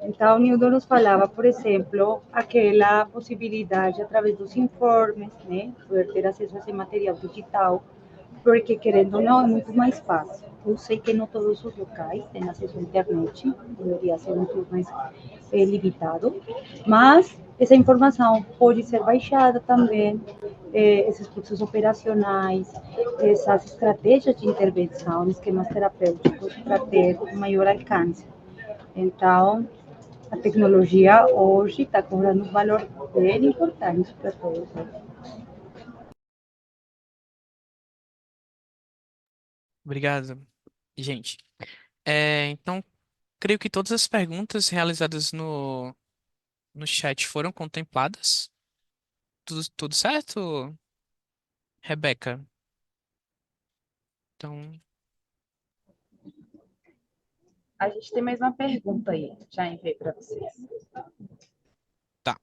[SPEAKER 5] Então, o Nildo nos falava, por exemplo, aquela possibilidade, através dos informes, né, poder ter acesso a esse material digital, porque, querendo ou não, é muito mais fácil. Eu sei que não todos os locais têm acesso à internet, deveria ser um pouco mais limitado, mas essa informação pode ser baixada também, esses fluxos operacionais, essas estratégias de intervenção, esquemas terapêuticos, para ter um maior alcance. Então, a tecnologia hoje está cobrando um valor bem importante para todos.
[SPEAKER 1] Obrigado, gente. Então, creio que todas as perguntas realizadas no chat foram contempladas. Tudo certo, Rebeca? Então,
[SPEAKER 6] A gente tem mais uma pergunta aí, já enviei para vocês.
[SPEAKER 1] tá.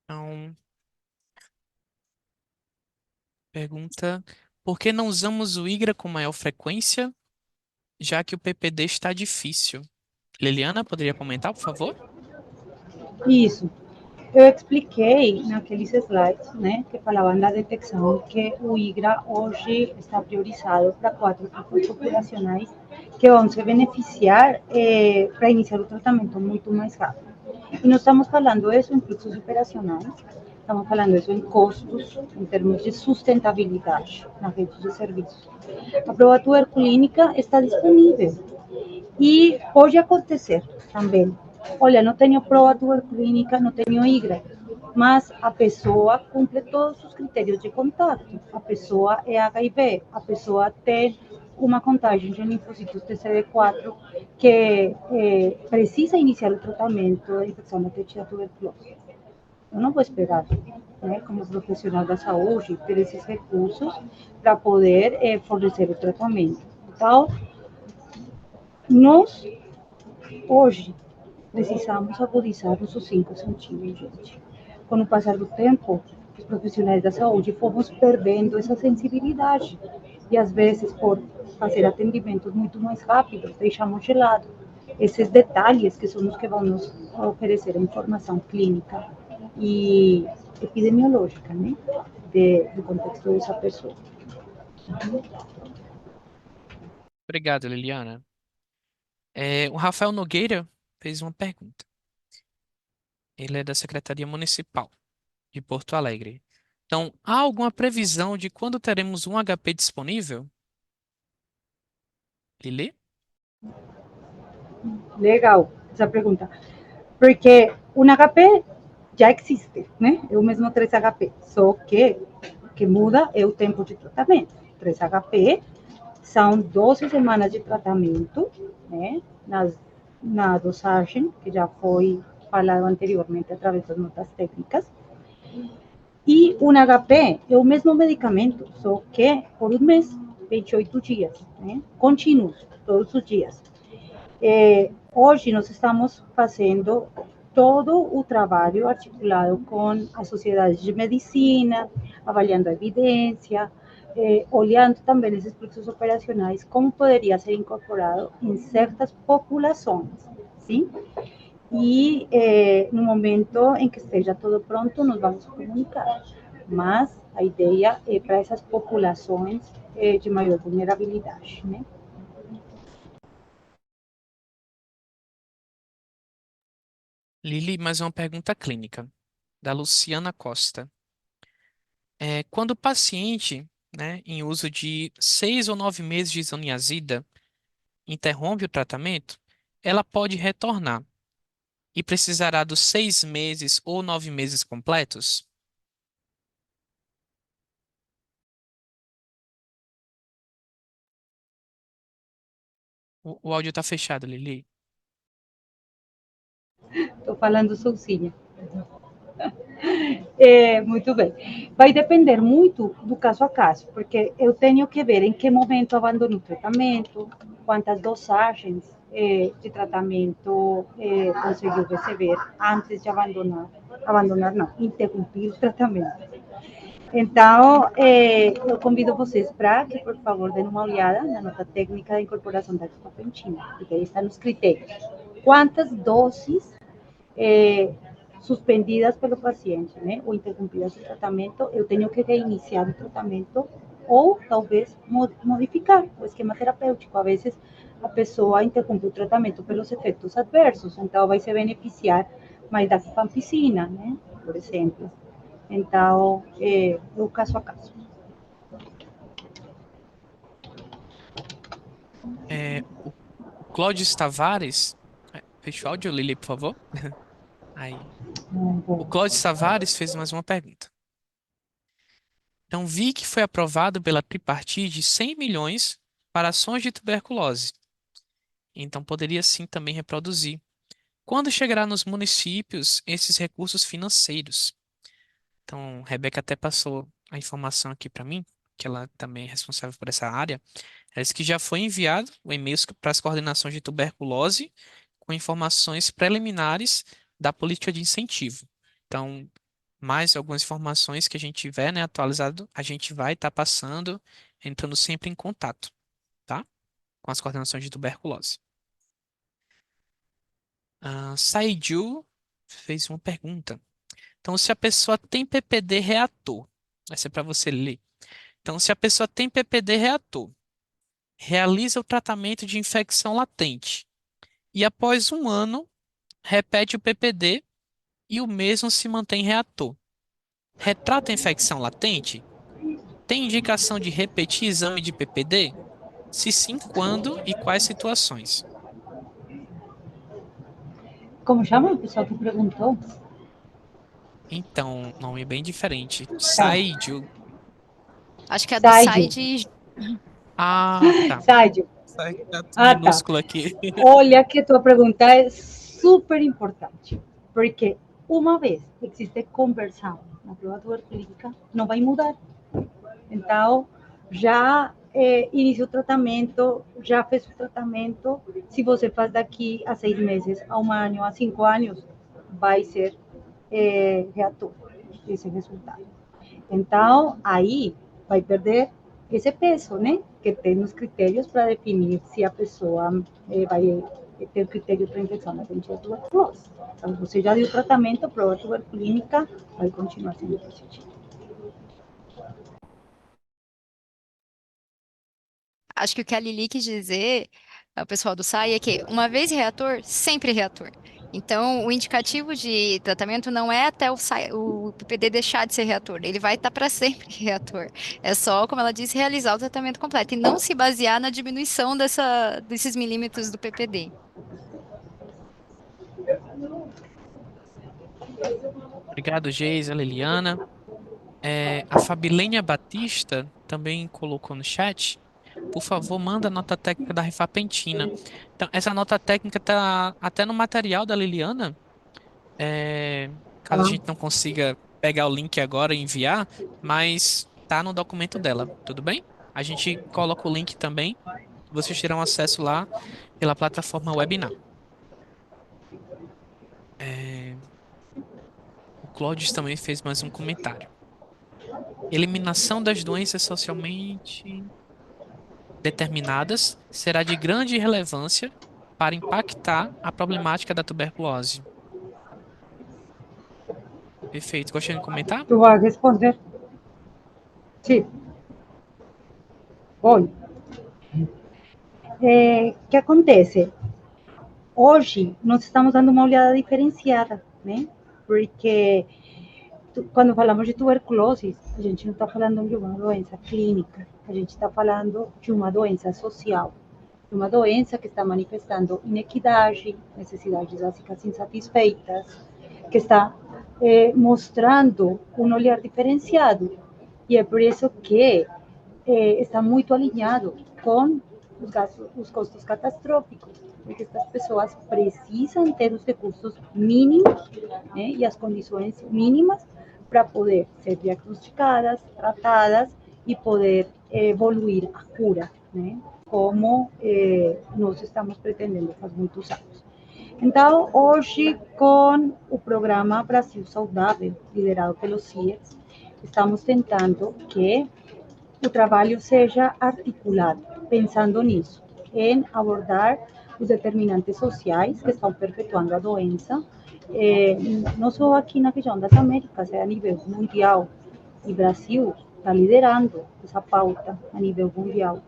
[SPEAKER 1] Então, pergunta: por que não usamos o IGRA com maior frequência, já que o PPD está difícil? Liliana, poderia comentar, por favor?
[SPEAKER 5] Isso. Eu expliquei naqueles slides, né, que falavam da detecção, que o IGRA hoje está priorizado para 4 tipos populacionais que vão se beneficiar para iniciar o tratamento muito mais rápido. E não estamos falando isso em fluxos operacionais, estamos falando isso em custos, em termos de sustentabilidade na rede de serviços. A prova tuberculínica está disponível e pode acontecer também. Olha, não tenho prova tuberculínica, não tenho IGRA, mas a pessoa cumpre todos os critérios de contato. A pessoa é HIV, a pessoa tem uma contagem de linfócitos TCD4 que precisa iniciar o tratamento da infecção da tuberculose. Eu não vou esperar, né, como profissional da saúde, ter esses recursos para poder fornecer o tratamento. Então, nós, hoje, precisamos agudizar nossos 5 sentidos, gente. Com o passar do tempo, os profissionais da saúde fomos perdendo essa sensibilidade. E, às vezes, por fazer atendimentos muito mais rápidos, deixamos de lado esses detalhes que são os que vão nos oferecer a informação clínica e epidemiológica, né, do contexto dessa pessoa.
[SPEAKER 1] Obrigado, Liliana. O Rafael Nogueira fez uma pergunta. Ele é da Secretaria Municipal de Porto Alegre. Então, há alguma previsão de quando teremos um HP disponível? Lili?
[SPEAKER 5] Legal essa pergunta. Porque um HP já existe, né? É o mesmo 3HP, só que o que muda é o tempo de tratamento. 3HP são 12 semanas de tratamento, né? Na dosagem, que já foi falado anteriormente através das notas técnicas. E o HP é o mesmo medicamento, só que por um mês, 28 dias, né? Contínuos, todos os dias. Hoje nós estamos fazendo todo o trabalho articulado com as sociedades de medicina, avaliando a evidência, olhando também esses fluxos operacionais, como poderia ser incorporado em certas populações, sim? E no momento em que esteja tudo pronto, nós vamos comunicar. Mas a ideia é para essas populações de maior vulnerabilidade, né?
[SPEAKER 1] Lili, mais uma pergunta clínica, da Luciana Costa. Quando o paciente, né, em uso de 6 ou 9 meses de isoniazida, interrompe o tratamento, ela pode retornar e precisará dos 6 meses ou 9 meses completos? O áudio está fechado, Lili.
[SPEAKER 5] Estou falando sozinha. Muito bem. Vai depender muito do caso a caso, porque eu tenho que ver em que momento abandono o tratamento, quantas dosagens de tratamento conseguiu receber antes de abandonar não, interromper o tratamento. Então, eu convido vocês para que, por favor, deem uma olhada na nota técnica da incorporação da gabapentina, porque aí estão os critérios. Quantas doses suspendidas pelo paciente, né, ou interrompidas o tratamento, eu tenho que reiniciar o tratamento ou talvez modificar o esquema terapêutico. A vezes a pessoa interrompe o tratamento pelos efeitos adversos, então vai se beneficiar mais da rifampicina, né, por exemplo. Então, é o caso a caso.
[SPEAKER 1] O Cláudio Tavares, fecha o áudio, Lili, por favor. Aí. O
[SPEAKER 5] Bom.
[SPEAKER 1] Cláudio Tavares fez mais uma pergunta. Então, vi que foi aprovado pela tripartite 100 milhões para ações de tuberculose. Então, poderia sim também reproduzir. Quando chegará nos municípios esses recursos financeiros? Então, Rebeca até passou a informação aqui para mim, que ela também é responsável por essa área. Ela disse que já foi enviado o e-mail para as coordenações de tuberculose com informações preliminares da política de incentivo. Então, mais algumas informações que a gente tiver, né, atualizado, a gente vai estar passando, entrando sempre em contato, tá? Com as coordenações de tuberculose. Saidu fez uma pergunta. Então, se a pessoa tem PPD reator, essa é para você ler. Então, se a pessoa tem PPD reator, realiza o tratamento de infecção latente e após um ano repete o PPD e o mesmo se mantém reator. Retrata a infecção latente? Tem indicação de repetir exame de PPD? Se sim, quando e quais situações?
[SPEAKER 5] Como chama o pessoal que perguntou?
[SPEAKER 1] Então, nome bem diferente.
[SPEAKER 5] Tá.
[SPEAKER 1] Saidio.
[SPEAKER 2] Acho que é do
[SPEAKER 5] Saidio.
[SPEAKER 2] site.
[SPEAKER 1] Ah, tá.
[SPEAKER 5] Saidio.
[SPEAKER 1] Sai tá
[SPEAKER 5] Ah, tá.
[SPEAKER 1] minúsculo aqui.
[SPEAKER 5] Olha que tua pergunta é super importante, porque uma vez existe conversão na prova tuberculínica, não vai mudar. Então, já iniciou o tratamento, já fez o tratamento. Se você faz daqui a 6 meses, a um ano, a 5 anos, vai ser reator esse resultado. Então, aí vai perder esse peso, né? Que tem os critérios para definir se a pessoa vai ter critério para infecção latente de tuberculose. Então, você já deu tratamento, a prova tuberculínica vai continuar sendo positiva.
[SPEAKER 2] Acho que o que a Lili quis dizer, o pessoal do SAI, é que uma vez reator, sempre reator. Então, o indicativo de tratamento não é até o PPD deixar de ser reator, ele vai estar para sempre reator. É só, como ela disse, realizar o tratamento completo e não se basear na diminuição desses milímetros do PPD.
[SPEAKER 1] Obrigado, Geisa, Liliana. A Fabilênia Batista também colocou no chat. Por favor, manda a nota técnica da rifapentina. Então, essa nota técnica está até no material da Liliana. Caso a
[SPEAKER 3] Tá?
[SPEAKER 1] gente não consiga pegar o link agora e enviar, mas tá no documento dela, tudo bem? A gente coloca o link também. Vocês terão acesso lá pela plataforma webinar. É, o Clóvis também fez mais um comentário. Eliminação das doenças socialmente determinadas será de grande relevância para impactar a problemática da tuberculose. Perfeito. Gostaria de comentar?
[SPEAKER 5] Tu vas a responder. Sí, voy. ¿Qué acontece? Hoje, nós estamos dando uma olhada diferenciada, né? Porque quando falamos de tuberculose, a gente não está falando de uma doença clínica, a gente está falando de uma doença social, de uma doença que está manifestando inequidade, necessidades básicas insatisfeitas, que está mostrando um olhar diferenciado. E é por isso que está muito alinhado com os custos catastróficos, porque estas pessoas precisam ter os recursos mínimos, né, e as condições mínimas para poder ser diagnosticadas, tratadas e poder evoluir a cura, né, como nós estamos pretendendo faz muitos anos. Então, hoje, com o programa Brasil Saudável, liderado pelo CIES, estamos tentando que o trabalho seja articulado, pensando nisso, em abordar os determinantes sociais que estão perpetuando a doença, não só aqui na região das Américas, é a nível mundial, e Brasil está liderando essa pauta a nível mundial,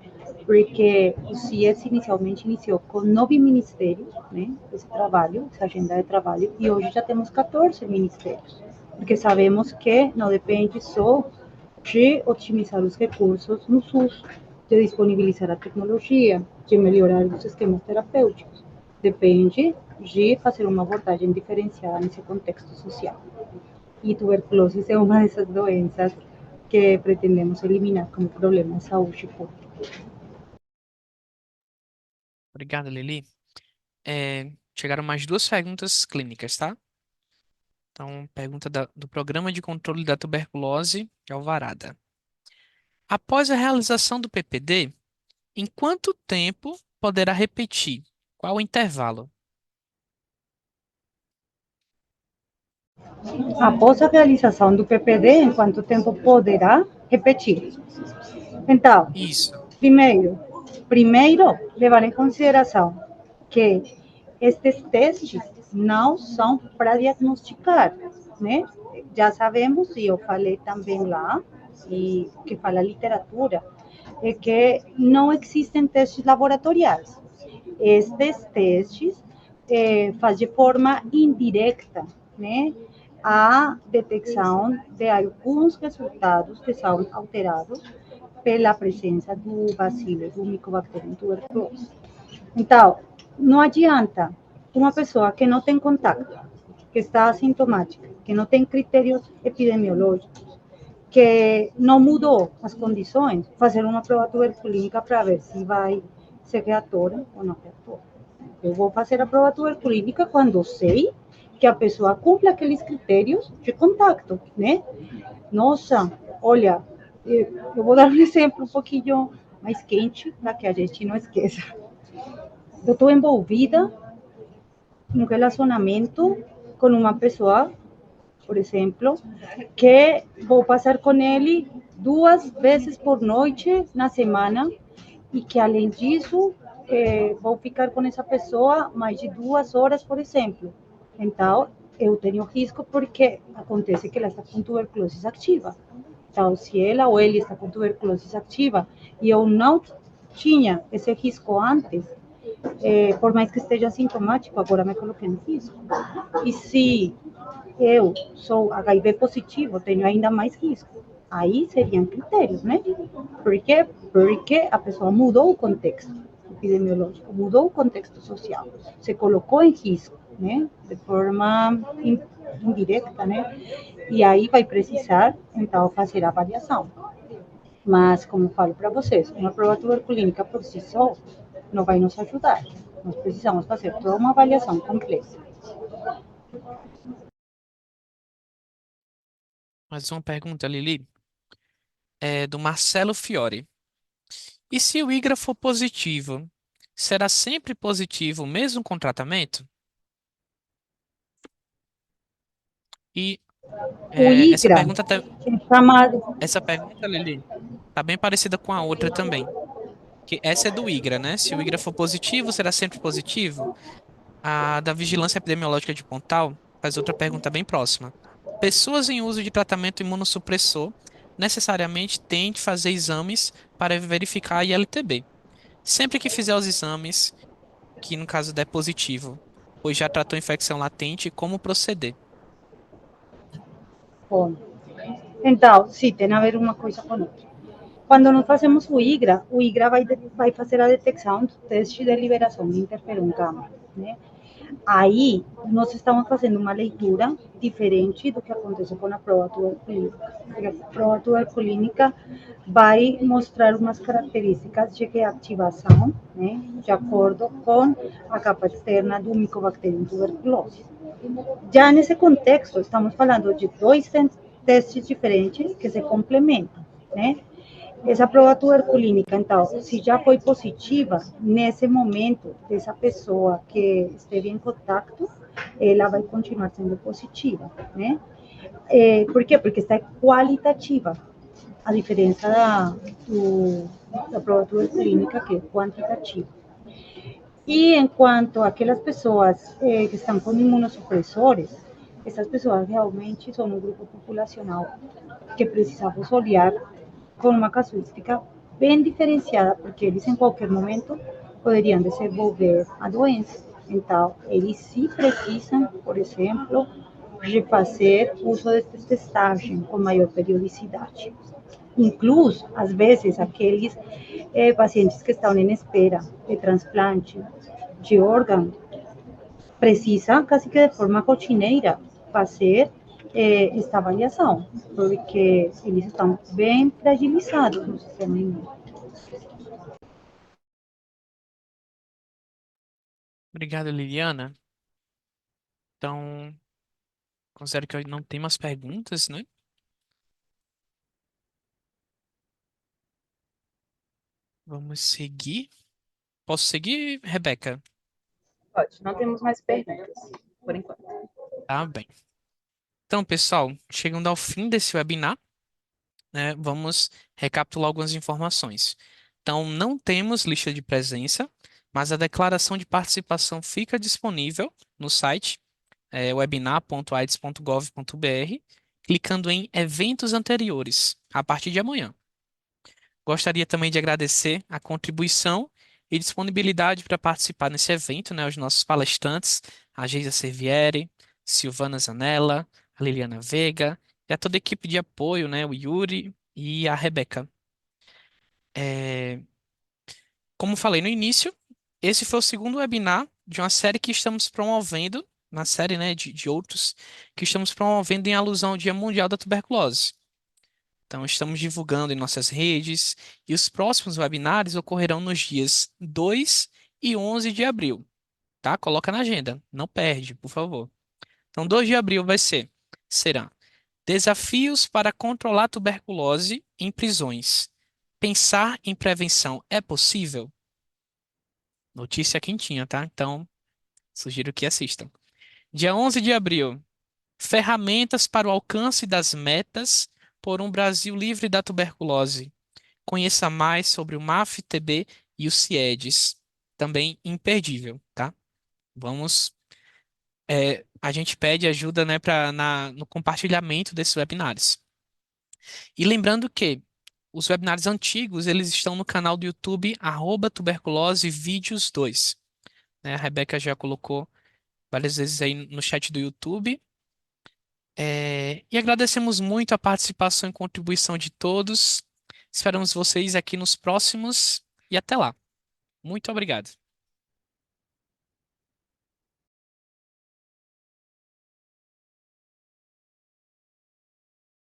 [SPEAKER 5] porque o CIES inicialmente iniciou com 9 ministérios, né, esse trabalho, essa agenda de trabalho, e hoje já temos 14 ministérios, porque sabemos que não depende só de otimizar os recursos no SUS, de disponibilizar a tecnologia, de melhorar os esquemas terapêuticos. Depende de fazer uma abordagem diferenciada nesse contexto social. E tuberculose é uma dessas doenças que pretendemos eliminar como problema de saúde pública.
[SPEAKER 1] Obrigado, Lili. Chegaram mais duas perguntas clínicas, tá? Então, pergunta do Programa de Controle da Tuberculose de Alvarada. Após a realização do PPD, em quanto tempo poderá repetir? Qual o intervalo?
[SPEAKER 5] Após a realização do PPD, em quanto tempo poderá repetir? Então,
[SPEAKER 1] Isso.
[SPEAKER 5] primeiro, levar em consideração que estes testes não são para diagnosticar, né? Já sabemos, e eu falei também lá, e que fala a literatura, é que não existem testes laboratoriais. Estes testes fazem de forma indireta, né, a detecção de alguns resultados que são alterados pela presença do bacilo, do Mycobacterium tuberculosis. Então, não adianta uma pessoa que não tem contato, que está assintomática, que não tem critérios epidemiológicos, que não mudou as condições, fazer uma prova tuberculínica para ver se vai ser reatora ou não reatora. Eu vou fazer a prova tuberculínica quando sei que a pessoa cumpre aqueles critérios de contato, né? Nossa, olha, eu vou dar um exemplo um pouquinho mais quente, para que a gente não esqueça. Eu estou envolvida em um relacionamento com uma pessoa, por exemplo, que vou passar com ele 2 vezes por noite na semana e que, além disso, vou ficar com essa pessoa mais de 2 horas, por exemplo. Então, eu tenho risco porque acontece que ela está com tuberculose ativa. Então, se ela ou ele está com tuberculose ativa e eu não tinha esse risco antes, por mais que esteja sintomático, agora me coloquei no risco. E se eu sou HIV positivo, tenho ainda mais risco. Aí seriam critérios, né? Por quê? Porque a pessoa mudou o contexto epidemiológico, mudou o contexto social, se colocou em risco, né? De forma indireta, né? E aí vai precisar, então, fazer a avaliação. Mas, como eu falo para vocês, uma prova tuberculínica por si só não vai nos ajudar. Nós precisamos fazer toda uma avaliação completa.
[SPEAKER 1] Mais uma pergunta, Lili, é do Marcelo Fiore. E se o IGRA for positivo, será sempre positivo mesmo com tratamento? E
[SPEAKER 5] O
[SPEAKER 1] essa
[SPEAKER 5] IGRA
[SPEAKER 1] pergunta,
[SPEAKER 5] é chamado,
[SPEAKER 1] essa pergunta, Lili, tá bem parecida com a outra também. Que essa é do IGRA, né? Se o IGRA for positivo, será sempre positivo? A da Vigilância Epidemiológica de Pontal faz outra pergunta bem próxima. Pessoas em uso de tratamento imunossupressor necessariamente têm de fazer exames para verificar a ILTB. Sempre que fizer os exames, que no caso der positivo, pois já tratou infecção latente, como proceder?
[SPEAKER 5] bom, então, sim, tem a ver uma coisa com outra. Quando nós fazemos o IGRA vai fazer a detecção do teste de liberação de interferon gama, né? Aí, nós estamos fazendo uma leitura diferente do que acontece com a prova tuberculínica. Porque a prova tuberculínica vai mostrar umas características de reativação, né, de acordo com a capa externa do Mycobacterium tuberculose. Já nesse contexto, estamos falando de dois testes diferentes que se complementam, né? Essa prova tuberculínica, então, se já foi positiva, nesse momento, dessa pessoa que esteve em contato, ela vai continuar sendo positiva, né? Por quê? Porque está qualitativa, a diferença da prova tuberculínica, que é quantitativa. E enquanto aquelas pessoas que estão com imunossupressores, essas pessoas realmente são um grupo populacional que precisamos olhar com uma casuística bem diferenciada, porque eles em qualquer momento poderiam desenvolver a doença. Então, eles sim precisam, por exemplo, de fazer uso de testagem com maior periodicidade. Incluso, às vezes, aqueles pacientes que estão em espera de transplante de órgão precisam, quase que de forma rotineira, fazer esta avaliação, porque eles estão bem fragilizados no sistema imune.
[SPEAKER 1] Obrigado, Liliana. Então, considero que eu não tenho mais perguntas, né? Vamos seguir. Posso seguir, Rebeca?
[SPEAKER 6] Pode, não temos mais perguntas, por enquanto.
[SPEAKER 1] Tá bem. Então, pessoal, chegando ao fim desse webinar, né, vamos recapitular algumas informações. Então, não temos lista de presença, mas a declaração de participação fica disponível no site webinar.aids.gov.br, clicando em eventos anteriores, a partir de amanhã. Gostaria também de agradecer a contribuição e disponibilidade para participar nesse evento, né, aos nossos palestrantes, a Geisa Servieri, Silvana Zanella, a Liliana Veiga e a toda a equipe de apoio, né, o Yuri e a Rebeca. É, Como falei no início, esse foi o segundo webinar de uma série que estamos promovendo, uma série, né, de outros que estamos promovendo em alusão ao Dia Mundial da Tuberculose. Então, estamos divulgando em nossas redes e os próximos webinários ocorrerão nos dias 2 e 11 de abril, tá? Coloca na agenda, não perde, por favor. Então, 2 de abril será Desafios para controlar a tuberculose em prisões. Pensar em prevenção é possível? Notícia quentinha, tá? Então, sugiro que assistam. Dia 11 de abril, ferramentas para o alcance das metas por um Brasil livre da tuberculose. Conheça mais sobre o MAF-TB e o CIEDES. Também imperdível, tá? Vamos. A gente pede ajuda, né, no compartilhamento desses webinários. E lembrando que os webinários antigos, eles estão no canal do YouTube, @tuberculosevídeos2. Né? A Rebeca já colocou várias vezes aí no chat do YouTube. E agradecemos muito a participação e contribuição de todos. Esperamos vocês aqui nos próximos e até lá. Muito obrigado.